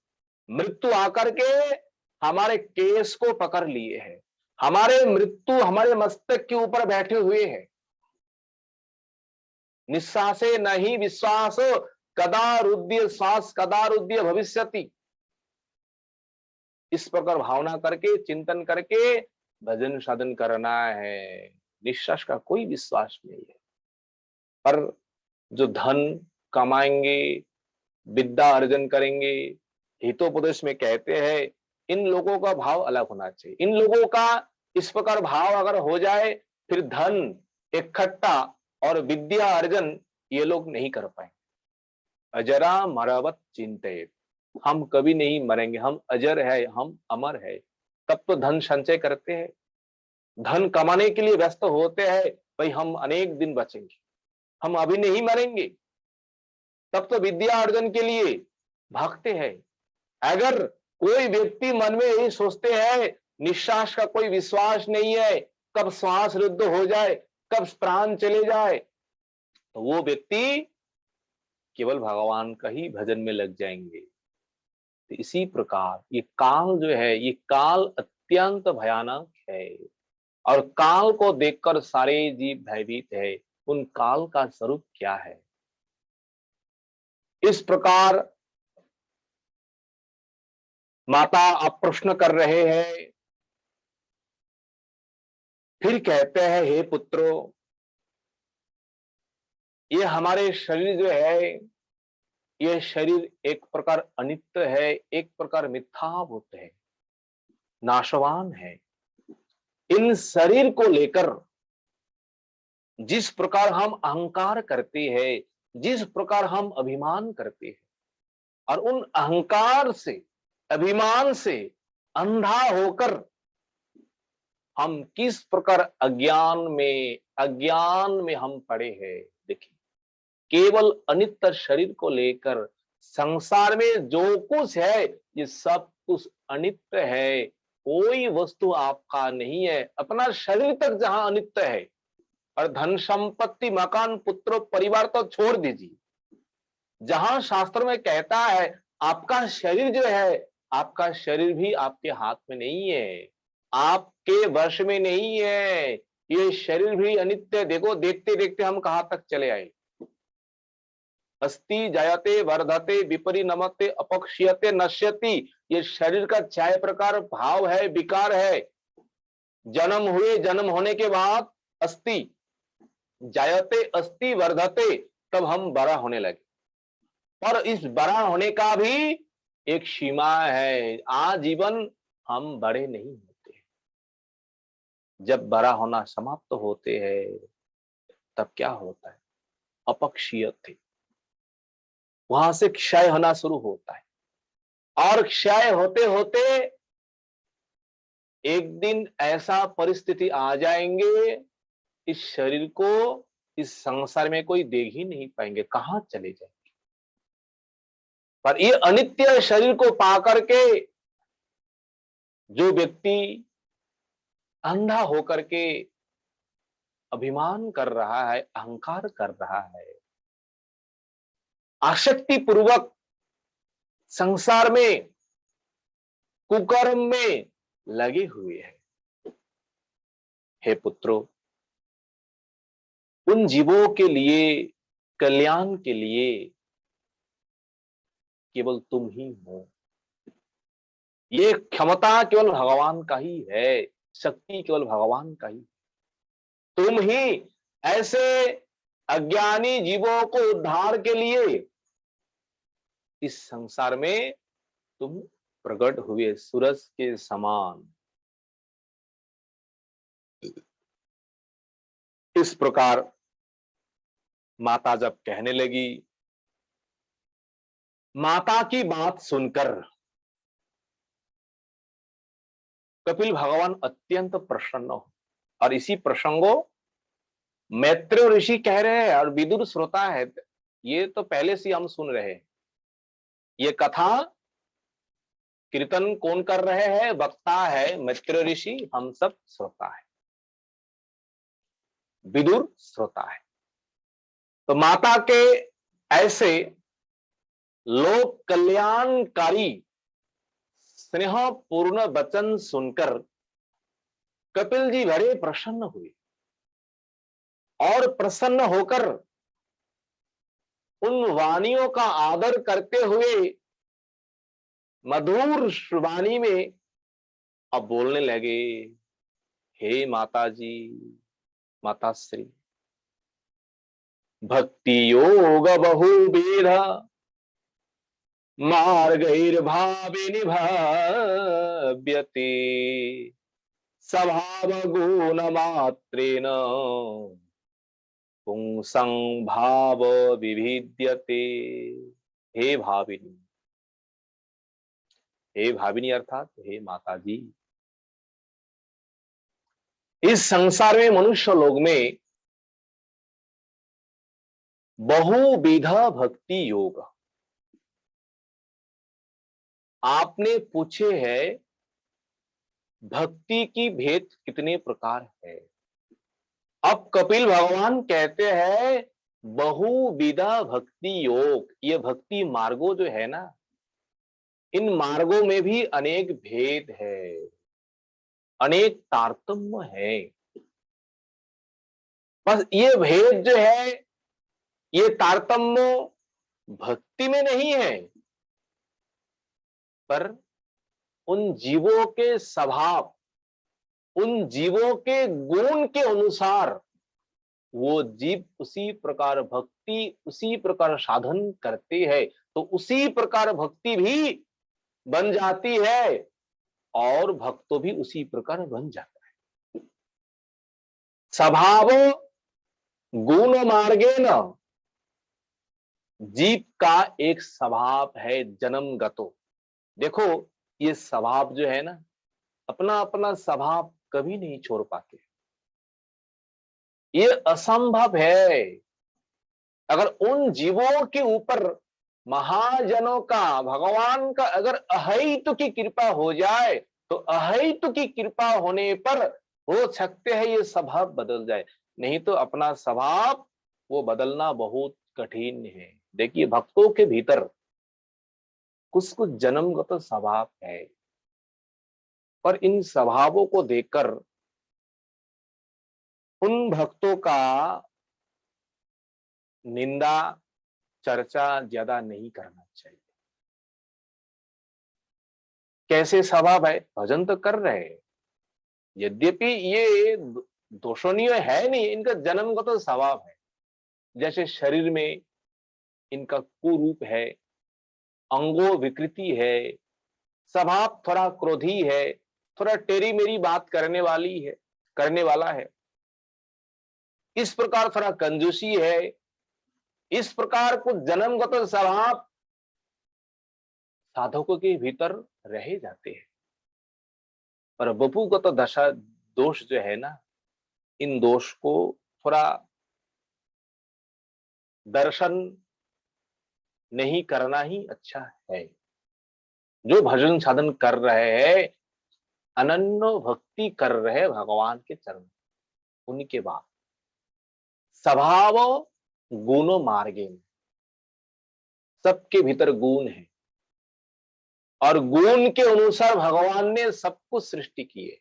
मृत्यु आकर के हमारे केस को पकड़ लिए है, हमारे मृत्यु हमारे मस्तक के ऊपर बैठे हुए हैं। निश्वासे नहीं विश्वास, कदा रुद्य श्वास कदा रुद्य भविष्यति। इस प्रकार भावना करके, चिंतन करके भजन साधन करना है। निश्वास का कोई विश्वास नहीं है। पर जो धन कमाएंगे, विद्या अर्जन करेंगे, हितोपदेश में कहते हैं, इन लोगों का भाव अलग होना चाहिए। इन लोगों का इस प्रकार भाव अगर हो जाए, फिर धन इकट्ठा और विद्या अर्जन ये लोग नहीं कर पाएंगे। अजरा मरवत चिंतित, हम कभी नहीं मरेंगे, हम अजर है, हम अमर है, तब तो धन संचय करते हैं, धन कमाने के लिए व्यस्त होते हैं। भाई हम अनेक दिन बचेंगे, हम अभी नहीं मरेंगे, तब तो विद्या अर्जन के लिए भागते हैं। अगर कोई व्यक्ति मन में यही सोचते हैं, निश्वास का कोई विश्वास नहीं है, कब श्वास रुद्ध हो जाए, कब प्राण चले जाए, तो वो व्यक्ति केवल भगवान का ही भजन में लग जाएंगे। तो इसी प्रकार ये काल जो है, ये काल अत्यंत भयानक है और काल को देखकर सारे जीव भयभीत है। उन काल का स्वरूप क्या है? इस प्रकार माता आप प्रश्न कर रहे हैं, फिर कहते हैं, हे पुत्रों, ये हमारे शरीर जो है, ये शरीर एक प्रकार अनित्य है, एक प्रकार मिथ्याभूत है, नाशवान है। इन शरीर को लेकर जिस प्रकार हम अहंकार करते हैं, जिस प्रकार हम अभिमान करते हैं, और उन अहंकार से, अभिमान से अंधा होकर हम किस प्रकार अज्ञान में हम पड़े हैं। देखिए, केवल अनित्य शरीर को लेकर संसार में जो कुछ है, ये सब कुछ अनित्य है। कोई वस्तु आपका नहीं है। अपना शरीर तक जहां अनित्य है, और धन संपत्ति मकान पुत्र परिवार तो छोड़ दीजिए, जहां शास्त्र में कहता है आपका शरीर जो है, आपका शरीर भी आपके हाथ में नहीं है, आपके वश में नहीं है। ये शरीर भी अनित्य। देखो, देखते देखते हम कहां तक चले आए। अस्ति जायते वर्धते विपरिणमते अपक्षीयते नश्यति। ये शरीर का 6 प्रकार भाव है, विकार है। जन्म हुए, जन्म होने के बाद अस्ति जायते, अस्ति वर्धते, तब हम बड़ा होने लगे। पर इस बड़ा होने का भी एक सीमा है। आजीवन हम बड़े नहीं होते। जब बड़ा होना समाप्त होते हैं, तब क्या होता है? अपक्षीयते, वहां से क्षय होना शुरू होता है। और क्षय होते होते एक दिन ऐसा परिस्थिति आ जाएंगे, इस शरीर को इस संसार में कोई देख ही नहीं पाएंगे, कहां चले जाएंगे। पर ये अनित्य शरीर को पाकर के जो व्यक्ति अंधा होकर के अभिमान कर रहा है, अहंकार कर रहा है, आसक्ति पूर्वक संसार में कुकर्म में लगे हुए हैं, हे पुत्रों, उन जीवों के लिए, कल्याण के लिए केवल तुम ही हो। ये क्षमता केवल भगवान का ही है, शक्ति केवल भगवान का ही। तुम ही ऐसे अज्ञानी जीवों को उद्धार के लिए इस संसार में तुम प्रकट हुए, सूरज के समान। इस प्रकार माता जब कहने लगी, माता की बात सुनकर कपिल भगवान अत्यंत प्रसन्न हो, और इसी प्रसंगो मैत्रेय ऋषि कह रहे हैं और विदुर श्रोता है। ये तो पहले से हम सुन रहे हैं। ये कथा कीर्तन कौन कर रहे हैं? वक्ता है मैत्रेय ऋषि, हम सब श्रोता है, विदुर श्रोता है। तो माता के ऐसे लोक कल्याणकारी स्नेह पूर्ण वचन सुनकर कपिल जी बड़े प्रसन्न हुए, और प्रसन्न होकर उन वाणियों का आदर करते हुए मधुर वाणी में अब बोलने लगे, हे माता जी, माता श्री, भक्ति योग बहुविध मार्गैर्भावे निभाव्यते, स्वभाव गुण मात्रेन पुंसं भाव विभिद्यते। हे भाविनी, हे भाविनी अर्थात हे माता जी, इस संसार में मनुष्य लोग में बहुविधा भक्ति योग, आपने पूछे है भक्ति की भेद कितने प्रकार है। अब कपिल भगवान कहते हैं बहुविधा भक्ति योग, ये भक्ति मार्गों जो है ना, इन मार्गों में भी अनेक भेद है, अनेक तारतम्य है। बस ये भेद जो है, ये तारतम्य भक्ति में नहीं है, पर उन जीवों के स्वभाव, उन जीवों के गुण के अनुसार वो जीव उसी प्रकार भक्ति, उसी प्रकार साधन करते हैं, तो उसी प्रकार भक्ति भी बन जाती है और भक्तो भी उसी प्रकार बन जाता है। स्वभाव गुण मार्गे न, जीव का एक स्वभाव है जन्मगतो। देखो ये स्वभाव जो है ना, अपना अपना स्वभाव कभी नहीं छोड़ पाते, ये असंभव है। अगर उन जीवों के ऊपर महाजनों का, भगवान का अगर अहैतु की कृपा हो जाए, तो अहैतु की कृपा होने पर हो सकते हैं ये स्वभाव बदल जाए, नहीं तो अपना स्वभाव वो बदलना बहुत कठिन है। देखिए भक्तों के भीतर कुछ कुछ जन्मगत स्वभाव है, और इन स्वभावों को देखकर उन भक्तों का निंदा चर्चा ज्यादा नहीं करना चाहिए। कैसे स्वभाव है? भजन तो कर रहे हैं, यद्यपि ये दोषणीय है नहीं, इनका जन्मगत स्वभाव है। जैसे शरीर में इनका कुरूप है, अंगों विकृति है, स्वभाव थोड़ा क्रोधी है, थोड़ा टेरी मेरी बात करने वाली है, करने वाला है, इस प्रकार थोड़ा कंजूसी है, इस प्रकार कुछ जन्मगत स्वभाव साधकों के भीतर रह जाते हैं। पर वपुगत दशा दोष जो है ना, इन दोष को थोड़ा दर्शन नहीं करना ही अच्छा है। जो भजन साधन कर रहे हैं, अनन्य भक्ति कर रहे हैं भगवान के चरण, उनके बाद स्वभाव गुण मार्गे में, सबके भीतर गुण है, और गुण के अनुसार भगवान ने सब कुछ सृष्टि की है।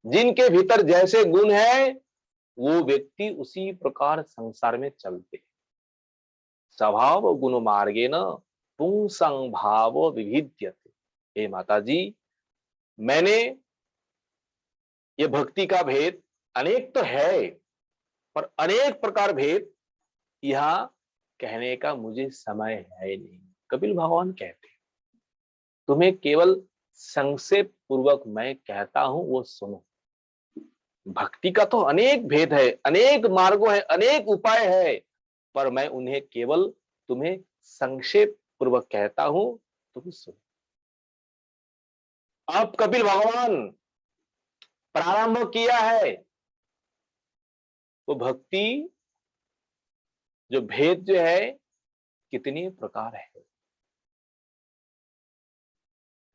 जिनके भीतर जैसे गुण है वो व्यक्ति उसी प्रकार संसार में चलते। स्वभाव गुण मार्गे न पुंसं भाव विभिद्यते। हे माता जी, मैंने ये भक्ति का भेद अनेक तो है, पर अनेक प्रकार भेद यहां कहने का मुझे समय है नहीं। कपिल भगवान कहते तुम्हें केवल संक्षेप पूर्वक मैं कहता हूं वो सुनो। भक्ति का तो अनेक भेद है, अनेक मार्गों है, अनेक उपाय है, पर मैं उन्हें केवल तुम्हें संक्षेप पूर्वक कहता हूं, तुम सुनो। अब कपिल भगवान प्रारंभ किया है, वो भक्ति जो भेद जो है कितने प्रकार है।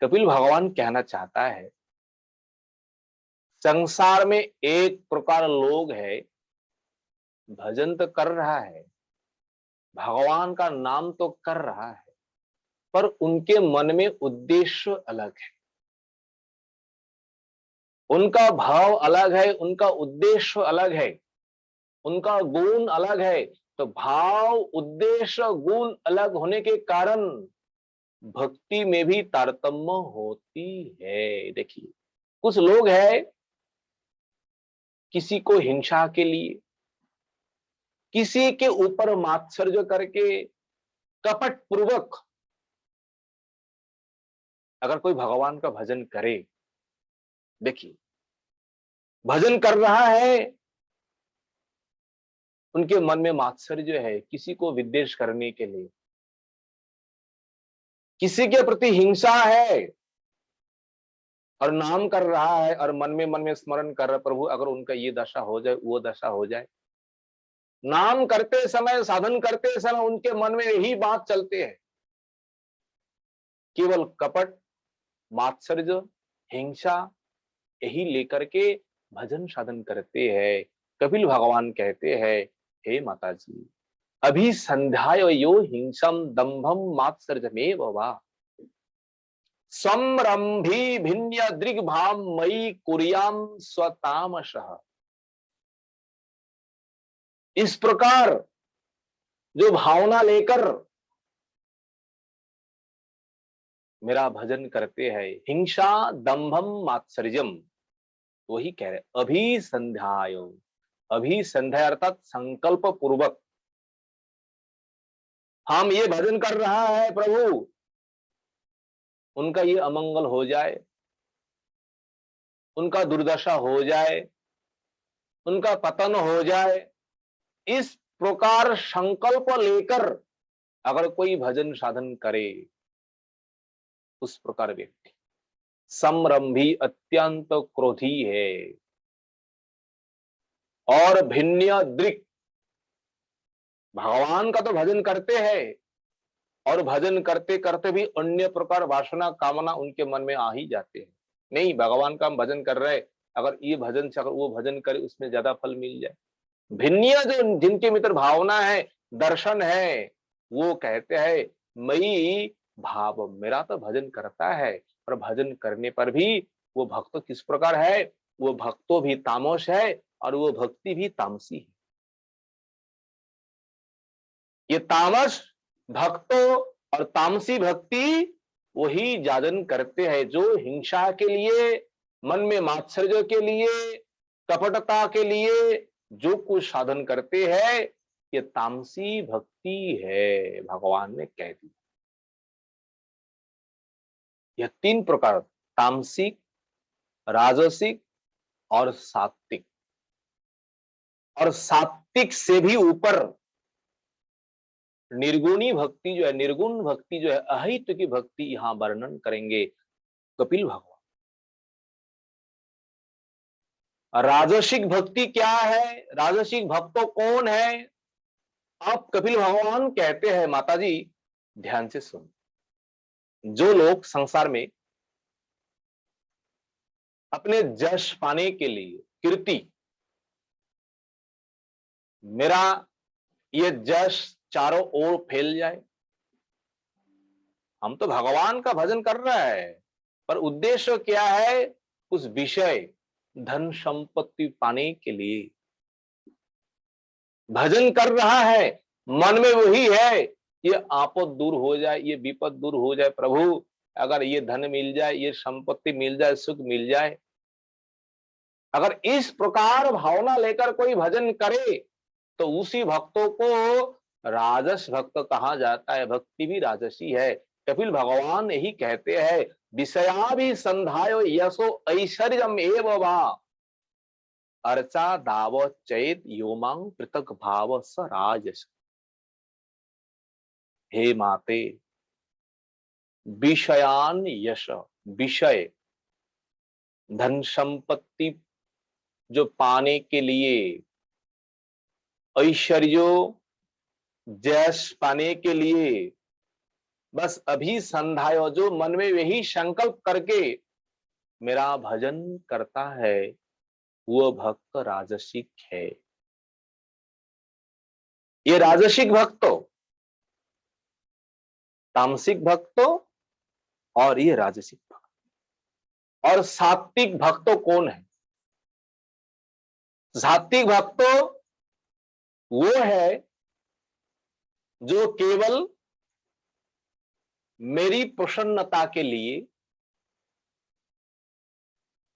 कपिल भगवान कहना चाहता है संसार में एक प्रकार लोग है, भजन तो कर रहा है, भगवान का नाम तो कर रहा है, पर उनके मन में उद्देश्य अलग है, उनका भाव अलग है, उनका उद्देश्य अलग है, उनका गुण अलग है। तो भाव उद्देश्य गुण अलग होने के कारण भक्ति में भी तारतम्य होती है। देखिए कुछ लोग हैं किसी को हिंसा के लिए, किसी के ऊपर मात्सर्य करके, कपट पूर्वक अगर कोई भगवान का भजन करे, देखिए भजन कर रहा है, उनके मन में मात्सर्य है किसी को विद्वेष करने के लिए, किसी के प्रति हिंसा है और नाम कर रहा है और मन में स्मरण कर रहा है, प्रभु अगर उनका ये दशा हो जाए, वो दशा हो जाए। नाम करते समय, साधन करते समय उनके मन में यही बात चलते हैं, केवल कपट, मात्सर्य, हिंसा यही लेकर के भजन साधन करते हैं। कपिल भगवान कहते हैं, हे माता जी, अभी संध्याय यो हिंसम दंभम मात्सर्यमेव वा समरंभी भिन्य दृग्भाम मयि कुर्याम स्वतामशः। इस प्रकार जो भावना लेकर मेरा भजन करते हैं, हिंसा दंभम मात्सर्यम, वही कह रहे अभी संध्याय। अभी संध्या अर्थात संकल्प पूर्वक हम ये भजन कर रहा है, प्रभु उनका ये अमंगल हो जाए, उनका दुर्दशा हो जाए, उनका पतन हो जाए, इस प्रकार संकल्प लेकर अगर कोई भजन साधन करे, उस प्रकार व्यक्ति समरंभी अत्यंत क्रोधी है और भिन्न दृक्, भगवान का तो भजन करते हैं और भजन करते करते भी अन्य प्रकार वासना कामना उनके मन में आ ही जाते हैं। नहीं, भगवान का हम भजन कर रहे, अगर ये भजन से अगर वो भजन करे उसमें ज्यादा फल मिल जाए। भिन्न जो जिनके मित्र भावना है, दर्शन है, वो कहते हैं मई भाव, मेरा तो भजन करता है, और भजन करने पर भी वो भक्त किस प्रकार है, वो भक्तो भी तामस है और वो भक्ति भी तामसी है। ये तामस भक्तों और तामसी भक्ति वही जाजन करते हैं जो हिंसा के लिए, मन में मात्सर्य के लिए, कपटता के लिए जो कुछ साधन करते हैं, ये तामसी भक्ति है, भगवान ने कह दिया। यह तीन प्रकार, तामसिक, राजसिक और सात्विक, और सात्विक से भी ऊपर निर्गुणी भक्ति जो है, निर्गुण भक्ति जो है, अहित की भक्ति यहां वर्णन करेंगे कपिल भगवान। राजसिक भक्ति क्या है, राजसिक भक्तों कौन है, आप कपिल भगवान कहते हैं, माता जी ध्यान से सुन। जो लोग संसार में अपने जश पाने के लिए, कीर्ति, मेरा ये जश चारों ओर फैल जाए, हम तो भगवान का भजन कर रहा है, पर उद्देश्य क्या है, उस विषय धन संपत्ति पाने के लिए भजन कर रहा है, मन में वही है, ये आपद दूर हो जाए, ये विपद दूर हो जाए, प्रभु अगर ये धन मिल जाए, ये संपत्ति मिल जाए, सुख मिल जाए। अगर इस प्रकार भावना लेकर कोई भजन करे तो उसी भक्तों को राजस भक्त कहा जाता है, भक्ति भी राजसी है। कपिल भगवान यही कहते हैं, विषया भी संधायो यशो ऐश्वर्यम एव वा, अर्चा दाव चैत योमांग पृथक भाव स राजस। हे माते, विषयान यश, विषय धन संपत्ति जो पाने के लिए, ऐश्वर्यो जयश पाने के लिए बस अभी संध्यायो जो मन में यही संकल्प करके मेरा भजन करता है, वो भक्त राजसिक है। ये राजसिक भक्तो, तामसिक भक्तो और ये राजसिक भक्त। और सात्विक भक्तो कौन है? सात्विक भक्तो वो है जो केवल मेरी प्रसन्नता के लिए,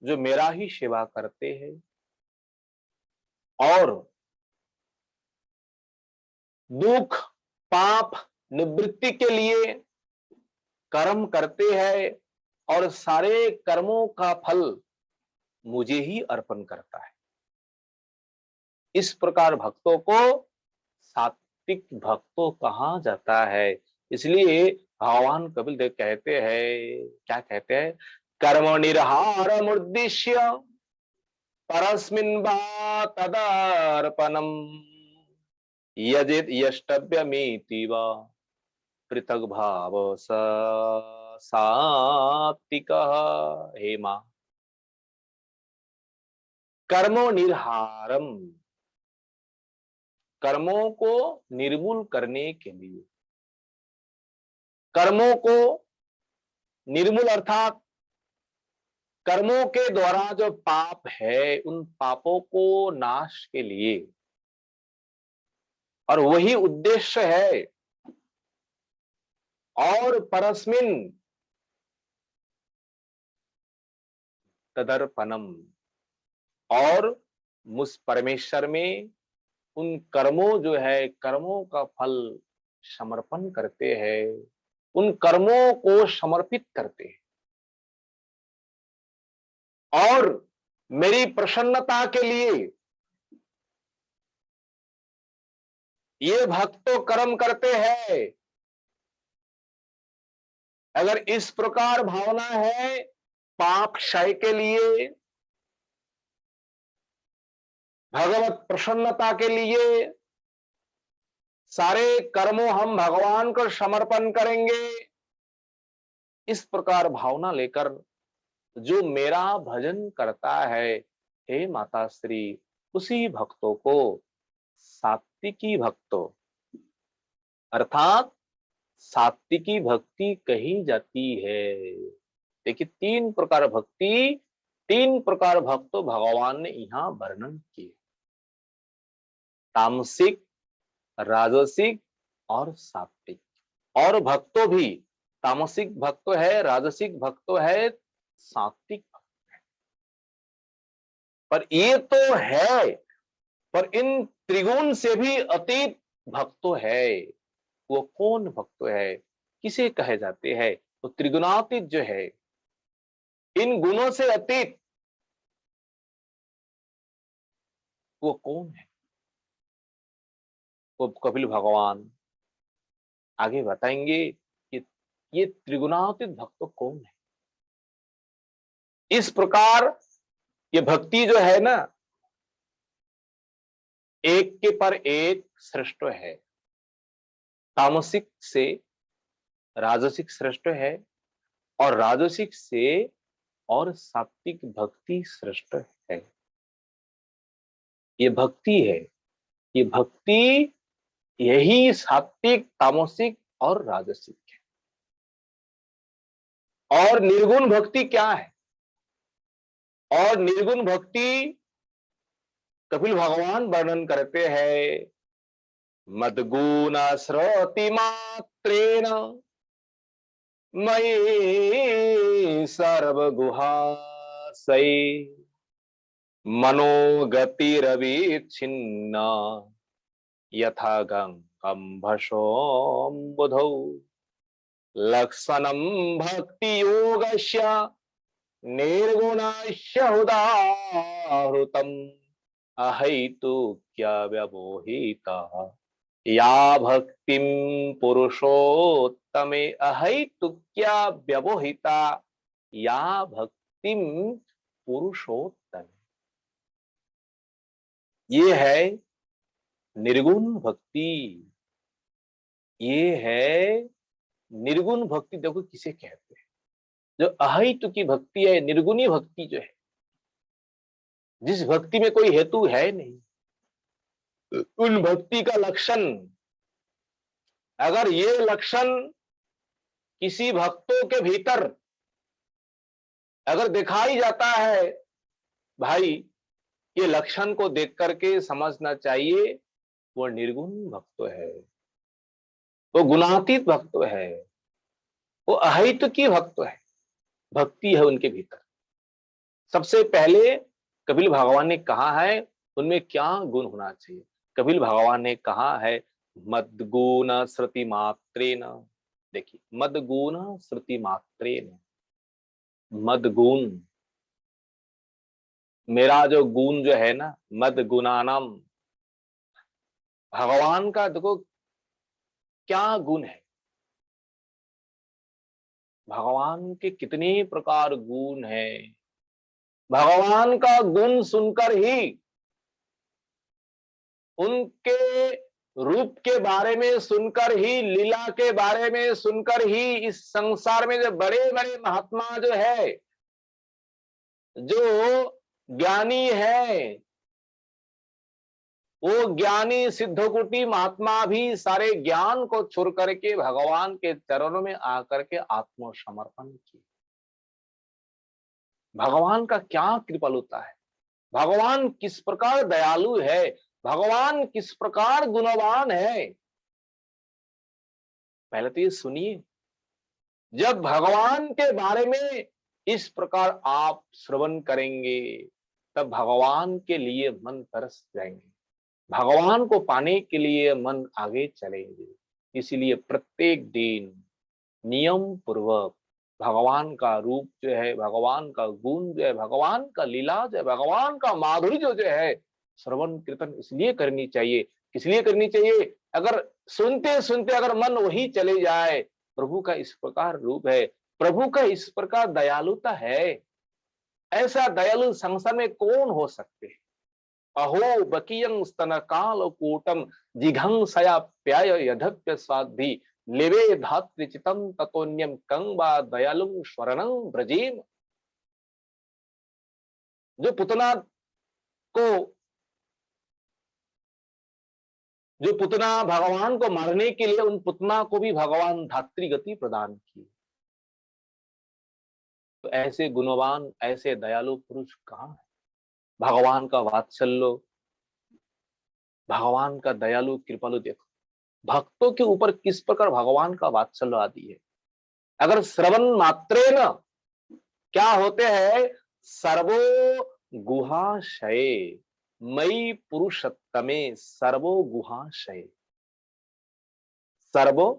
जो मेरा ही सेवा करते हैं और दुख पाप निवृत्ति के लिए कर्म करते हैं और सारे कर्मों का फल मुझे ही अर्पण करता है। इस प्रकार भक्तों को सात्विक भक्तों कहा जाता है। इसलिए भगवान कपिल देव कहते हैं, क्या कहते हैं? कर्म निर्हार मुद्दिश्य परस्मिन् वा तदर्पणम् यजित यष्टव्यमिति वा पृथक भाव सात्विकः। हे मां, कर्मो निर्हारम, कर्मों को निर्मूल करने के लिए, कर्मों को निर्मूल अर्थात कर्मों के द्वारा जो पाप है उन पापों को नाश के लिए, और वही उद्देश्य है। और परस्मिन तदर्पणम, और मुझ परमेश्वर में उन कर्मों जो है, कर्मों का फल समर्पण करते हैं, उन कर्मों को समर्पित करते हैं और मेरी प्रसन्नता के लिए ये भक्त तो कर्म करते हैं। अगर इस प्रकार भावना है पाप क्षय के लिए, भगवत प्रसन्नता के लिए, सारे कर्मों हम भगवान को समर्पण करेंगे, इस प्रकार भावना लेकर जो मेरा भजन करता है, हे माता श्री, उसी भक्तों को सात्विकी भक्तों अर्थात सात्विकी भक्ति कही जाती है। देखिए, तीन प्रकार भक्ति, तीन प्रकार भक्त भगवान ने यहां वर्णन किए, तामसिक, राजसिक और सात्विक। और भक्तों भी तामसिक भक्त है, राजसिक भक्त है, सात्विक भक्त है। पर ये तो है, पर इन त्रिगुण से भी अतीत भक्त है। वो कौन भक्त है, किसे कहे जाते हैं? तो त्रिगुणातीत जो है, इन गुणों से अतीत, वो कौन है? वो कपिल भगवान आगे बताएंगे कि ये त्रिगुणातीत भक्त कौन है। इस प्रकार ये भक्ति जो है ना, एक के पर एक श्रेष्ठ है। तामसिक से राजसिक श्रेष्ठ है और राजसिक से और सात्विक भक्ति श्रेष्ठ है। ये भक्ति है, ये भक्ति, यही सात्विक, तामसिक और राजसिक है। और निर्गुण भक्ति क्या है? और निर्गुण भक्ति कपिल भगवान वर्णन करते हैं, मद्गुण श्रोति मात्रेण मयि सर्वगुहासै मनोगतिरविच्छिन्न यथा गंगम्भसोऽम्बुधौ लक्षणं भक्ति योगस्य निर्गुणस्य उदाहृतम्। अहैतु क्या व्यवोहिता या भक्तिम पुरुषोत्तमे अहैतु क्या व्यवोहिता या भक्तिम पुरुषोत्तम। ये है निर्गुण भक्ति। ये है निर्गुण भक्ति। देखो किसे कहते हैं? जो अहैतु की भक्ति है, निर्गुणी भक्ति जो है, जिस भक्ति में कोई हेतु है नहीं, उन भक्ति का लक्षण, अगर ये लक्षण किसी भक्तों के भीतर अगर दिखाई जाता है, भाई ये लक्षण को देख करके समझना चाहिए वो निर्गुण भक्त है, वो गुणातीत भक्त है, वो अहित की भक्त है, भक्ति है उनके भीतर। सबसे पहले कपिल भगवान ने कहा है उनमें क्या गुण होना चाहिए। कपिल भगवान ने कहा है मद्गुण श्रुति मात्रेन। देखिए, मद्गुण श्रुति मात्रेन। मद्गुण, मेरा जो गुण जो है ना, मद गुणानम, भगवान का देखो क्या गुण है। भगवान के कितने प्रकार गुण है। भगवान का गुण सुनकर ही, उनके रूप के बारे में सुनकर ही, लीला के बारे में सुनकर ही इस संसार में जो बड़े बड़े महात्मा जो है, जो ज्ञानी है, वो ज्ञानी सिद्धकुटी महात्मा भी सारे ज्ञान को छोड़ करके भगवान के चरणों में आकर के आत्मसमर्पण किए। भगवान का क्या कृपालुता है, भगवान किस प्रकार दयालु है, भगवान किस प्रकार गुणवान है। पहले तो ये सुनिए, जब भगवान के बारे में इस प्रकार आप श्रवण करेंगे तब भगवान के लिए मन तरस जाएंगे, भगवान को पाने के लिए मन आगे चलेंगे। इसीलिए प्रत्येक दिन नियम पूर्वक भगवान का रूप जो है, भगवान का गुण जो है, भगवान का लीला जो है, भगवान का माधुर्य जो है, श्रवण कीर्तन इसलिए करनी चाहिए। इसलिए करनी चाहिए, अगर सुनते सुनते अगर मन वही चले जाए, प्रभु का इस प्रकार रूप है, प्रभु का इस प्रकार दयालुता है, ऐसा दयालु संसार में कौन हो सकते हैं। अहो बकियं स्तन काल कूटम जिघंसया प्याय यधप्य स्वाधि लेवे धात्रिचितम ततोन्यम कंबा दयालुम स्वरणं ब्रजेम। जो पुतना को, जो पुतना भगवान को मारने के लिए, उन पुतना को भी भगवान धात्री गति प्रदान की। तो ऐसे गुणवान, ऐसे दयालु पुरुष कहां है। भगवान का वात्सल्य, भगवान का दयालु कृपालु देखो, भक्तों के ऊपर किस प्रकार भगवान का वात्सल्य आदि है। अगर श्रवण मात्रे न क्या होते हैं, सर्वो गुहाशय मई पुरुषोत्तमे सर्वो गुहाशय। सर्वो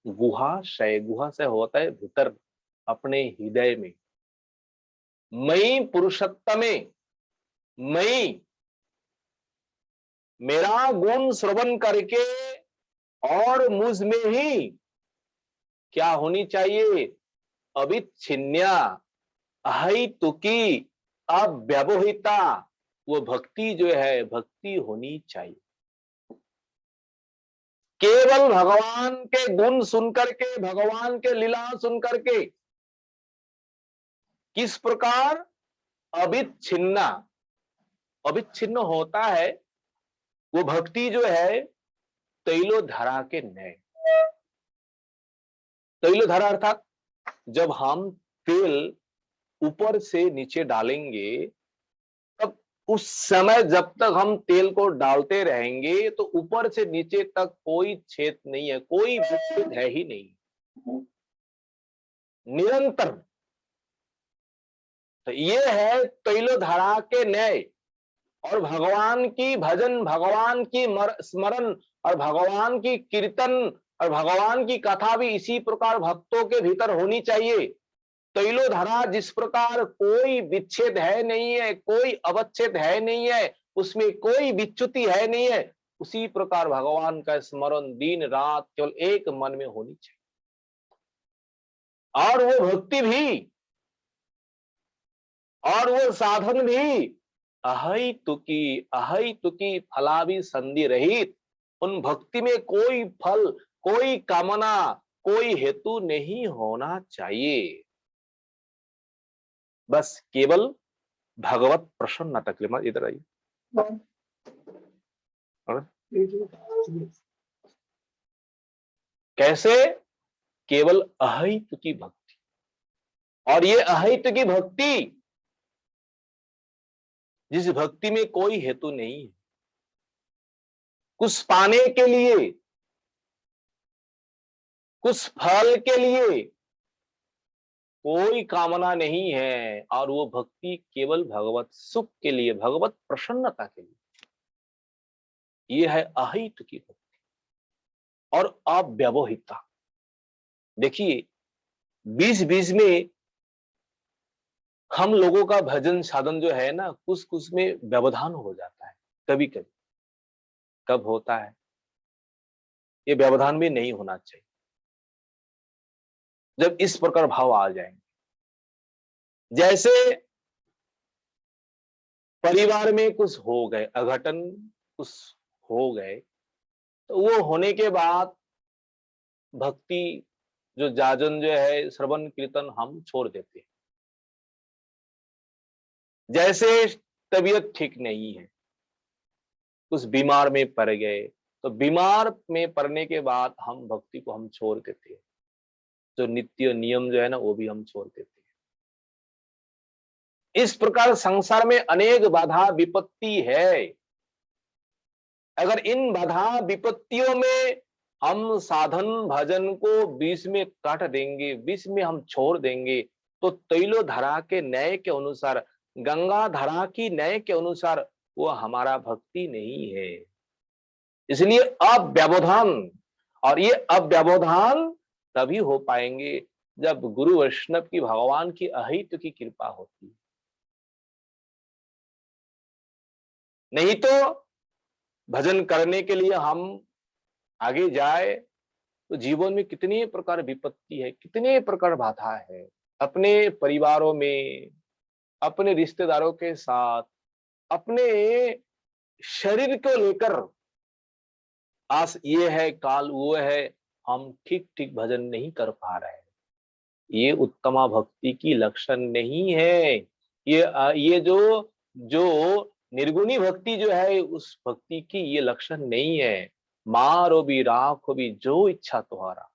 गुहाशय, गुहाशय होता है भीतर अपने हृदय में। मई पुरुषोत्तमे, मई मेरा गुण श्रवण करके और मुझ में ही क्या होनी चाहिए, अविच्छिन्या अहैतुकी अव्यवहिता, वो भक्ति जो है, भक्ति होनी चाहिए। केवल भगवान के गुण सुनकर के, भगवान के लीला सुनकर के किस प्रकार अविच्छिन्ना, अविच्छिन्न होता है वो भक्ति जो है, तैलोधरा के न्याय। तैलोधरा अर्थात जब हम तेल ऊपर से नीचे डालेंगे, तब उस समय जब तक हम तेल को डालते रहेंगे तो ऊपर से नीचे तक कोई छेद नहीं है, कोई विच्छेद है ही नहीं, निरंतर। तो ये है तैलोधरा के न्याय। और भगवान की भजन, भगवान की स्मरण और भगवान की कीर्तन और भगवान की कथा भी इसी प्रकार भक्तों के भीतर होनी चाहिए। तैलोधरा जिस प्रकार कोई विच्छेद है नहीं है, कोई अवच्छेद है नहीं है, उसमें कोई विच्युति है नहीं है, उसी प्रकार भगवान का स्मरण दिन रात केवल एक मन में होनी चाहिए। और वो भक्ति भी और वो साधन भी अहैतुकी फलाभि संधि रहित। उन भक्ति में कोई फल, कोई कामना, कोई हेतु नहीं होना चाहिए, बस केवल भगवत प्रसन्नता के लिए। इधर आइए। कैसे? केवल अहैतुकी भक्ति। और ये अहैतुकी भक्ति, जिस भक्ति में कोई हेतु नहीं है, कुछ पाने के लिए, कुछ फल के लिए कोई कामना नहीं है, और वो भक्ति केवल भगवत सुख के लिए, भगवत प्रसन्नता के लिए, ये है अहैतुकी भक्ति और अव्यवहिता। देखिए, बीच बीच में हम लोगों का भजन साधन जो है ना, कुछ कुछ में व्यवधान हो जाता है कभी कभी। कब होता है? ये व्यवधान भी नहीं होना चाहिए। जब इस प्रकार भाव आ जाएंगे, जैसे परिवार में कुछ हो गए अघटन, कुछ हो गए, तो वो होने के बाद भक्ति जो जाजन जो है, श्रवण कीर्तन हम छोड़ देते हैं। जैसे तबीयत ठीक नहीं है, कुछ बीमार में पड़ गए, तो बीमार में पड़ने के बाद हम भक्ति को हम छोड़ देते हैं, जो नित्य नियम जो है ना वो भी हम छोड़ देते हैं। इस प्रकार संसार में अनेक बाधा विपत्ति है। अगर इन बाधा विपत्तियों में हम साधन भजन को बीच में काट देंगे, बीच में हम छोड़ देंगे, तो तैलो धारा के न्याय के अनुसार, गंगा धारा की न्याय के अनुसार वो हमारा भक्ति नहीं है। इसलिए अव्यवधान, और ये अव्यवधान तभी हो पाएंगे जब गुरु वैष्णव की, भगवान की अहित की कृपा होती है। नहीं तो भजन करने के लिए हम आगे जाए तो जीवन में कितने प्रकार विपत्ति है, कितने प्रकार बाधा है, अपने परिवारों में, अपने रिश्तेदारों के साथ, अपने शरीर को लेकर आज ये है काल वो है, हम ठीक ठीक भजन नहीं कर पा रहे हैं। ये उत्तमा भक्ति की लक्षण नहीं है। ये जो जो निर्गुणी भक्ति जो है, उस भक्ति की ये लक्षण नहीं है। मारो भी राखो भी जो इच्छा तुम्हारा।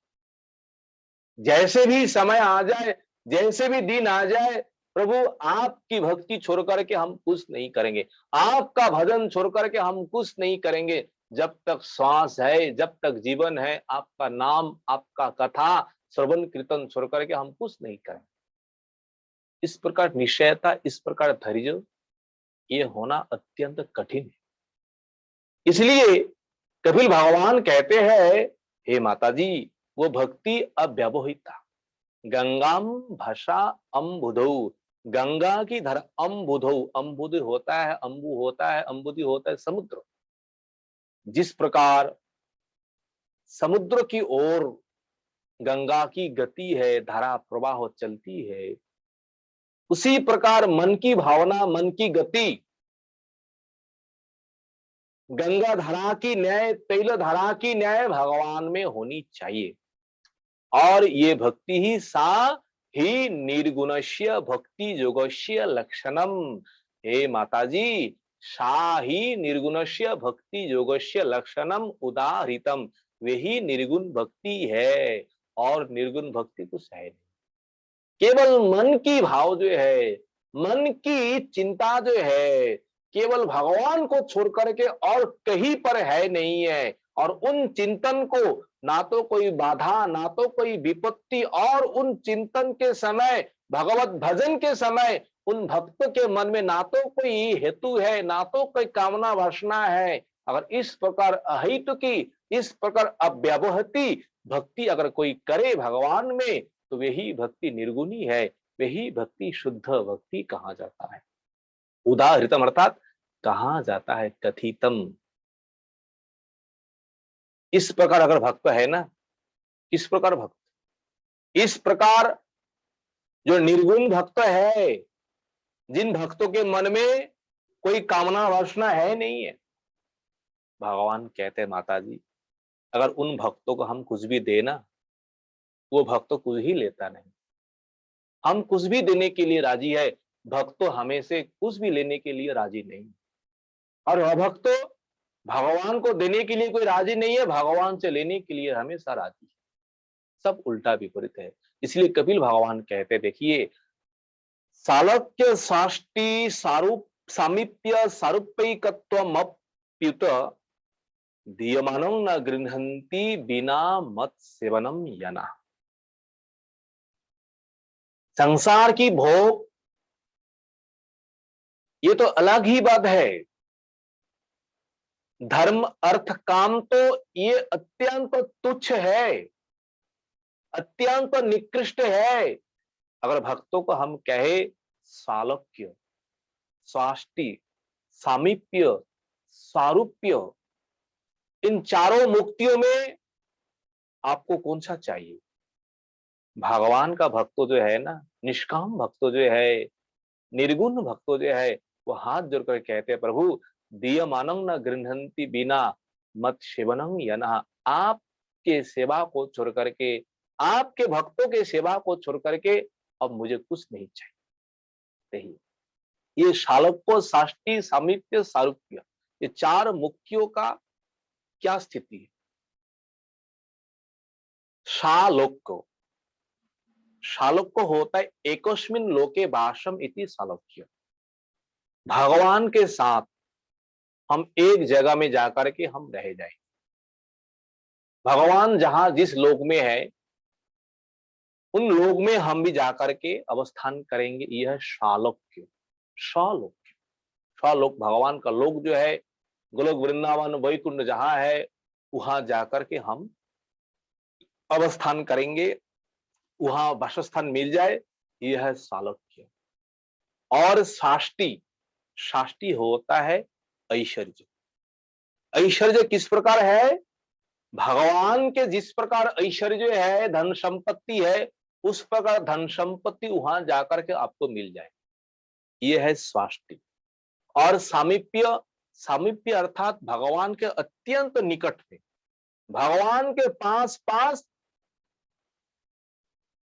जैसे भी समय आ जाए, जैसे भी दिन आ जाए, प्रभु आपकी भक्ति छोड़ करके हम कुछ नहीं करेंगे, आपका भजन छोड़ करके हम कुछ नहीं करेंगे। जब तक श्वास है, जब तक जीवन है, आपका नाम, आपका कथा श्रवण कीर्तन छोड़ करके हम कुछ नहीं करेंगे। इस प्रकार निश्चयता, इस प्रकार धैर्य, ये होना अत्यंत कठिन है। इसलिए कपिल भगवान कहते हैं, हे माता जी, वो भक्ति अव्यवहिता, गंगाम भाषा अम्बुधौ, गंगा की धरा अम्बुधौ, अम्बुध होता है, अम्बु होता है, अम्बुधि होता है समुद्र। जिस प्रकार समुद्र की ओर गंगा की गति है, धारा प्रवाह चलती है, उसी प्रकार मन की भावना, मन की गति गंगा धारा की न्याय, तैल धारा की न्याय भगवान में होनी चाहिए। और ये भक्ति ही सा ही निर्गुणस्य भक्ति योगस्य लक्षणम। हे माताजी, सा ही निर्गुणस्य भक्ति योगस्य लक्षणम उदाहरितम। वही निर्गुण भक्ति है, और निर्गुण भक्ति कुछ है नहीं। केवल मन की भाव जो है, मन की चिंता जो है, केवल भगवान को छोड़ करके और कहीं पर है नहीं है। और उन चिंतन को ना तो कोई बाधा, ना तो कोई विपत्ति, और उन चिंतन के समय, भगवत भजन के समय, उन भक्तों के मन में ना तो कोई हेतु है, ना तो कोई कामना वासना है। अगर इस प्रकार अहित की, इस प्रकार अव्यवहित भक्ति अगर कोई करे भगवान में, तो वही भक्ति निर्गुणी है, वही भक्ति शुद्ध भक्ति कहा जाता है। उदाहृतम अर्थात कहा जाता है कथितम। इस प्रकार अगर भक्त है ना, किस प्रकार भक्त, इस प्रकार जो निर्गुण भक्त है, जिन भक्तों के मन में कोई कामना वासना है नहीं है, भगवान कहते हैं माता जी, अगर उन भक्तों को हम कुछ भी देना, वो भक्त कुछ ही लेता नहीं। हम कुछ भी देने के लिए राजी है, भक्त हमें से कुछ भी लेने के लिए राजी नहीं। और अभक्त भगवान को देने के लिए कोई राजी नहीं है, भगवान से लेने के लिए हमेशा राजी है। सब उल्टा विपरीत है। इसलिए कपिल भगवान कहते, देखिए, सालक्य साष्टी सारूप सामीप्य सारूप्यकत्वमप्युत दीयमानं न गृह्णन्ति बिना मत सेवनम यना। संसार की भोग ये तो अलग ही बात है, धर्म अर्थ काम तो ये अत्यंत तुच्छ है, अत्यंत निकृष्ट है। अगर भक्तों को हम कहे सालोक्य, स्वाष्टि, सामीप्य, सारूप्य, इन चारों मुक्तियों में आपको कौन सा चाहिए? भगवान का भक्त जो है ना, निष्काम भक्त जो है, निर्गुण भक्त जो है, वो हाथ जोड़कर कहते हैं, प्रभु दीयमानं न गृह्णन्ति बिना मत सेवनं यनः। आपके सेवा को छोड़ करके, आपके भक्तों के सेवा को छोड़ करके अब मुझे कुछ नहीं चाहिए। ये शालोक्य, साष्टी, सामीप्य, सारूप्य, ये चार मुक्तियों का क्या स्थिति है? शालोक्य, शालोक्य होता है एकस्मिन् लोके वासम इति शालोक्य। भगवान के साथ हम एक जगह में जाकर के हम रह जाए। भगवान जहां जिस लोक में है, उन लोक में हम भी जाकर के अवस्थान करेंगे। यह शालोक्य, शालोक्य, शालोक भगवान का लोक जो है, गोलोक वृंदावन वैकुंठ जहां है, वहां जाकर के हम अवस्थान करेंगे, वहां वासस्थान मिल जाए, यह है शालोक्य। और साष्टी, साष्टी होता है ऐश्वर्य। ऐश्वर्य किस प्रकार है? भगवान के जिस प्रकार ऐश्वर्य है, धन संपत्ति है, उस प्रकार धन संपत्ति वहां जाकर के आपको मिल जाए, यह है स्वाष्टि। और सामीप्य, सामीप्य अर्थात भगवान के अत्यंत निकट में, भगवान के पास पास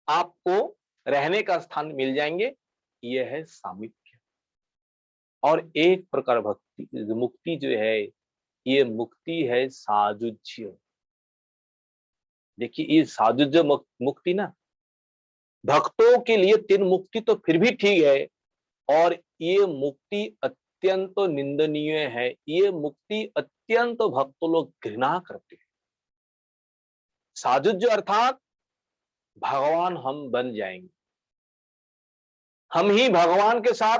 आपको रहने का स्थान मिल जाएंगे, यह है सामीप्य। और एक प्रकार भक्ति मुक्ति जो है, ये मुक्ति है साजुज्य। देखिए, ये साजुज्य मुक्ति ना, भक्तों के लिए तीन मुक्ति तो फिर भी ठीक है, और ये मुक्ति अत्यंत निंदनीय है। ये मुक्ति अत्यंत भक्त लोग घृणा करते हैं। साजुज्य अर्थात भगवान हम बन जाएंगे, हम ही भगवान के साथ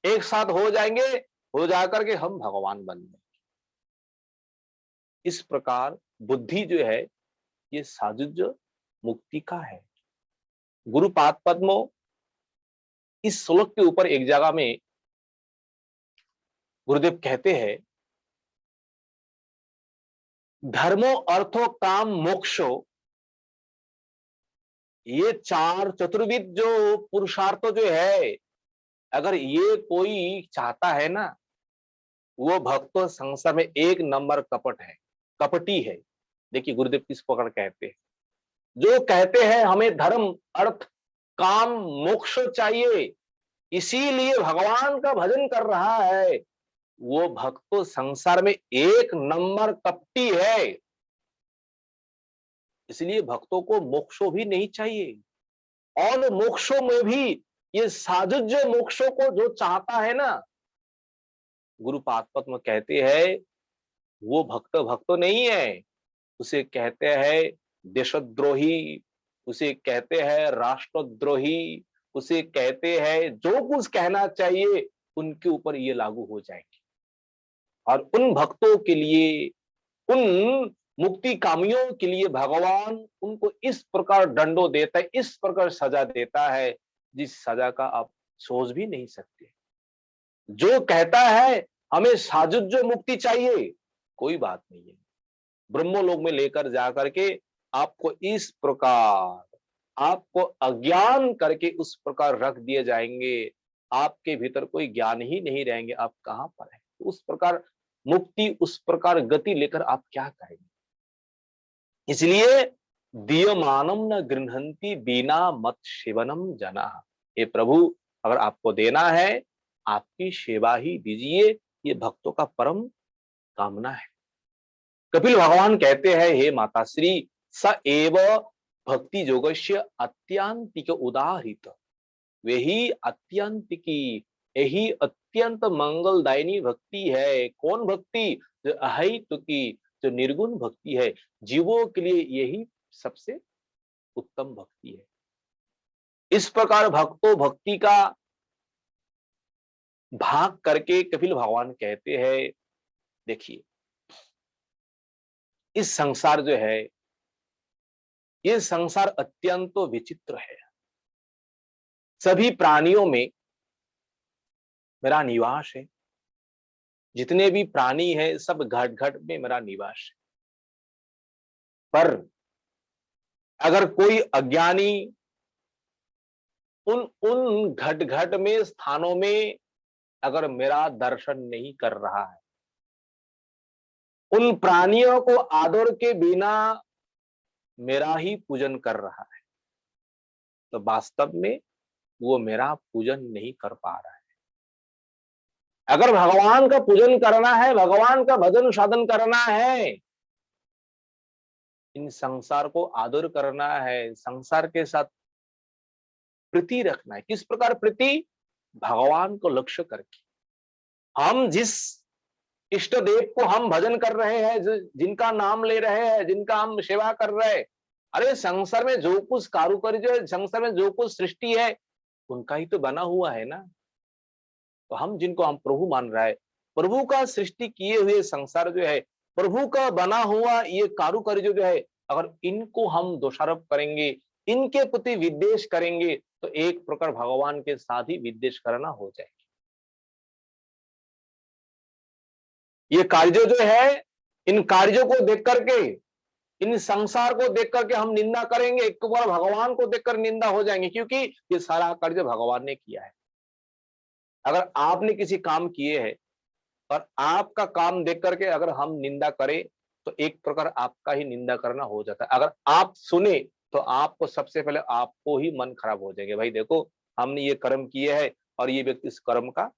एक साथ हो जाएंगे, हो जाकर के हम भगवान बन जाएंगे। इस प्रकार बुद्धि जो है, ये साजुज्य मुक्ति का है। गुरुपाद पद्मो इस श्लोक के ऊपर एक जगह में गुरुदेव कहते हैं, धर्मो अर्थो काम मोक्षो, ये चार चतुर्विध जो पुरुषार्थ जो है, अगर ये कोई चाहता है ना, वो भक्त संसार में एक नंबर कपट है, कपटी है। देखिए गुरुदेव किस प्रकार कहते हैं, जो कहते हैं हमें धर्म अर्थ काम मोक्ष चाहिए, इसीलिए भगवान का भजन कर रहा है, वो भक्त संसार में एक नंबर कपटी है। इसलिए भक्तों को मोक्षो भी नहीं चाहिए। और मोक्षों में भी ये साजुज्य मोक्षों को जो चाहता है ना, गुरुपाद पद्म कहते हैं, वो भक्त भक्त नहीं है, उसे कहते हैं देशद्रोही, उसे कहते हैं राष्ट्रद्रोही, उसे कहते हैं जो कुछ कहना चाहिए उनके ऊपर ये लागू हो जाएगी। और उन भक्तों के लिए, उन मुक्ति कामियों के लिए भगवान उनको इस प्रकार दंडो देता है, इस प्रकार सजा देता है, जिस सजा का आप सोच भी नहीं सकते। जो कहता है हमें साजुज्य मुक्ति चाहिए, कोई बात नहीं है, ब्रह्मलोक में लेकर जाकर के आपको इस प्रकार आपको अज्ञान करके उस प्रकार रख दिए जाएंगे, आपके भीतर कोई ज्ञान ही नहीं रहेंगे, आप कहां पर हैं। उस प्रकार मुक्ति, उस प्रकार गति लेकर आप क्या करेंगे। इसलिए दीयमानम न गृह्णन्ति बिना मत सेवनम जना। हे प्रभु, अगर आपको देना है, आपकी सेवा ही दीजिए, ये भक्तों का परम कामना है। कपिल भगवान कहते हैं, हे माताश्री, स एव भक्ति योगस्य अत्यांतिक उदाहरित, वही अत्यंतिकी, यही अत्यंत मंगलदायिनी भक्ति है। कौन भक्ति? जो अहितु की, जो निर्गुण भक्ति है, जीवों के लिए यही सबसे उत्तम भक्ति है। इस प्रकार भक्तों भक्ति का भाग करके कपिल भगवान कहते हैं, देखिए इस संसार जो है, ये संसार अत्यंत विचित्र है। सभी प्राणियों में मेरा निवास है, जितने भी प्राणी है सब घट घट में मेरा निवास है। पर अगर कोई अज्ञानी उन उन घट घट में स्थानों में अगर मेरा दर्शन नहीं कर रहा है, उन प्राणियों को आदर के बिना मेरा ही पूजन कर रहा है, तो वास्तव में वो मेरा पूजन नहीं कर पा रहा है। अगर भगवान का पूजन करना है, भगवान का भजन साधन करना है, इन संसार को आदर करना है, संसार के साथ प्रीति रखना है। किस प्रकार प्रीति? भगवान को लक्ष्य करके। हम जिस इष्ट देव को हम भजन कर रहे हैं, जिनका नाम ले रहे हैं, जिनका हम सेवा कर रहे हैं, अरे संसार में जो कुछ कारुकार्य है, संसार में जो कुछ सृष्टि है, उनका ही तो बना हुआ है ना। तो हम जिनको हम प्रभु मान रहा है, प्रभु का सृष्टि किए हुए संसार जो है, प्रभु का बना हुआ ये कारुकार्य जो है, अगर इनको हम दोषारोप करेंगे, इनके प्रति विद्वेष करेंगे, तो एक प्रकार भगवान के साथ ही विद्वेष करना हो जाएगा। ये कार्य जो है, इन कार्यों को देख करके, इन संसार को देख करके हम निंदा करेंगे, एक बार भगवान को देखकर निंदा हो जाएंगे, क्योंकि ये सारा कार्य भगवान ने किया है। अगर आपने किसी काम किए हैं और आपका काम देख करके अगर हम निंदा करें, तो एक प्रकार आपका ही निंदा करना हो जाता है। अगर आप सुने तो आपको सबसे पहले आपको ही मन खराब हो जाएंगे, भाई देखो हमने ये कर्म किए हैं और ये व्यक्ति इस कर्म का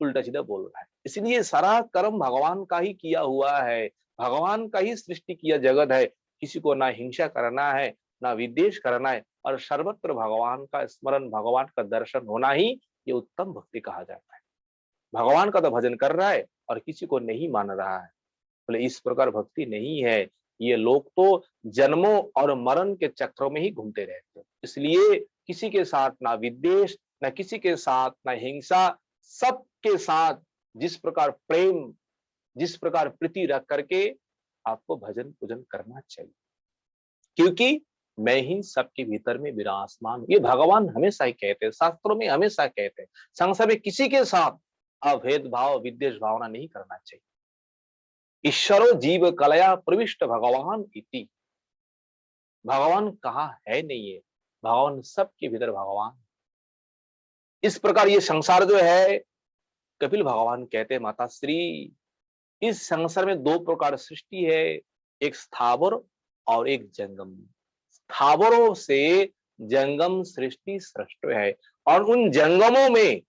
उल्टा सीधा बोल रहा है। इसलिए सारा कर्म भगवान का ही किया हुआ है, भगवान का ही सृष्टि किया जगत है। किसी को ना हिंसा करना है, ना विद्वेष करना है, और सर्वत्र भगवान का स्मरण, भगवान का दर्शन होना ही ये उत्तम भक्ति कहा जाता है। भगवान का तो भजन कर रहा है और किसी को नहीं मान रहा है, बोले इस प्रकार भक्ति नहीं है। ये लोग तो जन्मों और मरण के चक्रों में ही घूमते रहते हैं। इसलिए किसी के साथ ना विद्वेष, ना किसी के साथ ना हिंसा, सबके साथ जिस प्रकार प्रेम, जिस प्रकार प्रीति रख करके आपको भजन पूजन करना चाहिए, क्योंकि मैं ही सबके भीतर में विराजमान हूं। ये भगवान हमेशा ही कहते हैं, शास्त्रों में हमेशा कहते हैं, संसार में किसी के साथ अभेद भाव, विद्वेष भावना नहीं करना चाहिए। ईश्वरो जीव कलया प्रविष्ट भगवान इति, भगवान कहाँ है नहीं है, भगवान सबके भीतर भगवान। इस प्रकार ये संसार जो है, कपिल भगवान कहते हैं, माता श्री, इस संसार में दो प्रकार सृष्टि है, एक स्थावर और एक जंगम। स्थावरों से जंगम सृष्टि सृष्ट है, और उन जंगमों में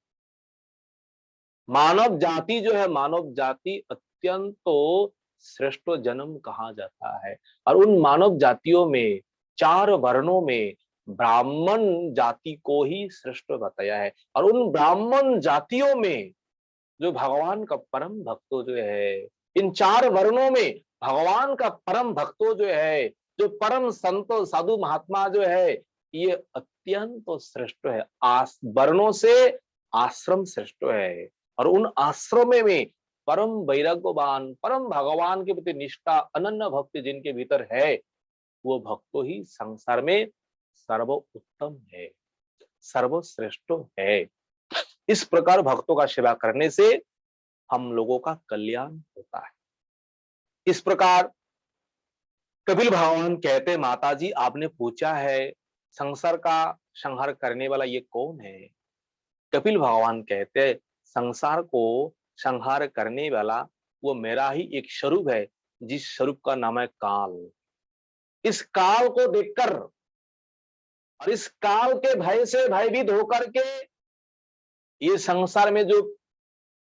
मानव जाति जो है, मानव जाति अत्यंत श्रेष्ठ जन्म कहा जाता है। और उन मानव जातियों में, चार वर्णों में ब्राह्मण जाति को ही श्रेष्ठ बताया है। और उन ब्राह्मण जातियों में जो भगवान का परम भक्तों जो है, इन चार वर्णों में भगवान का परम भक्तों जो है, जो परम संतो साधु महात्मा जो है, ये अत्यंत श्रेष्ठ है। वर्णों से आश्रम श्रेष्ठ है, और उन आश्रम में परम वैराग्यवान, परम भगवान के प्रति निष्ठा, अनन्य भक्ति जिनके भीतर है, वो भक्तों ही संसार में सर्वोत्तम है, सर्वश्रेष्ठ है। इस प्रकार भक्तों का सेवा करने से हम लोगों का कल्याण होता है। इस प्रकार कपिल भगवान कहते, माता जी आपने पूछा है संसार का संहार करने वाला ये कौन है? कपिल भगवान कहते, संसार को संहार करने वाला वो मेरा ही एक स्वरूप है, जिस स्वरूप का नाम है काल। इस काल को देखकर और इस काल के भय से भयभीत होकर के ये संसार में जो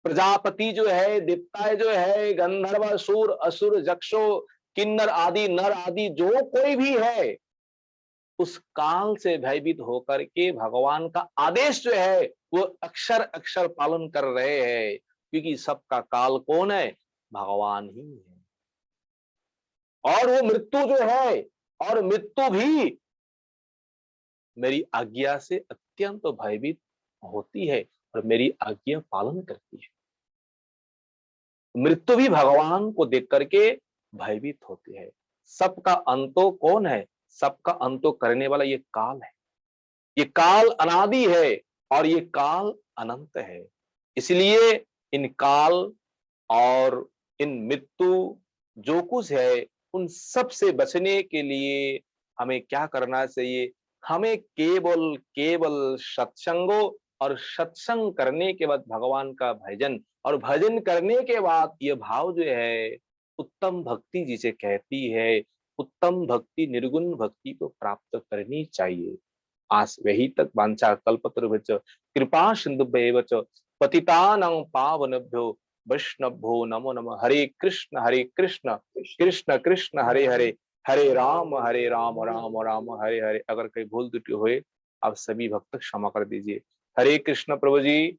प्रजापति जो है, देवताएं जो है, गंधर्व, असुर, असुर, जक्षो, किन्नर आदि, नर आदि जो कोई भी है, उस काल से भयभीत होकर के भगवान का आदेश जो है वो अक्षर अक्षर पालन कर रहे हैं, क्योंकि सबका काल कौन है? भगवान ही है। और वो मृत्यु जो है, और मृत्यु भी मेरी आज्ञा से अत्यंत भयभीत होती है और मेरी आज्ञा पालन करती है। मृत्यु भी भगवान को देख करके भयभीत होती है। सबका अंतो कौन है? सबका अंतो करने वाला ये काल है। ये काल अनादि है और ये काल अनंत है। इसलिए इन काल और इन मृत्यु जो कुछ है, उन सब से बचने के लिए हमें क्या करना चाहिए? हमें केवल केवल सत्संगो और सत्संग करने के बाद भगवान का भजन, और भजन करने के बाद ये भाव जो है उत्तम भक्ति जिसे कहती है, उत्तम भक्ति, निर्गुण भक्ति को प्राप्त करनी चाहिए। आज वही तक वांछा कल्पतरुभ्यश्च कृपा सिन्धुभ्यैव च पतितानां पावनेभ्यो वैष्णवो नमो नमः। हरे कृष्ण कृष्ण कृष्ण हरे हरे, हरे राम राम राम हरे हरे। अगर कहीं भूल त्रुटि हुए आप सभी भक्त क्षमा कर दीजिए। हरे कृष्ण प्रभु जी।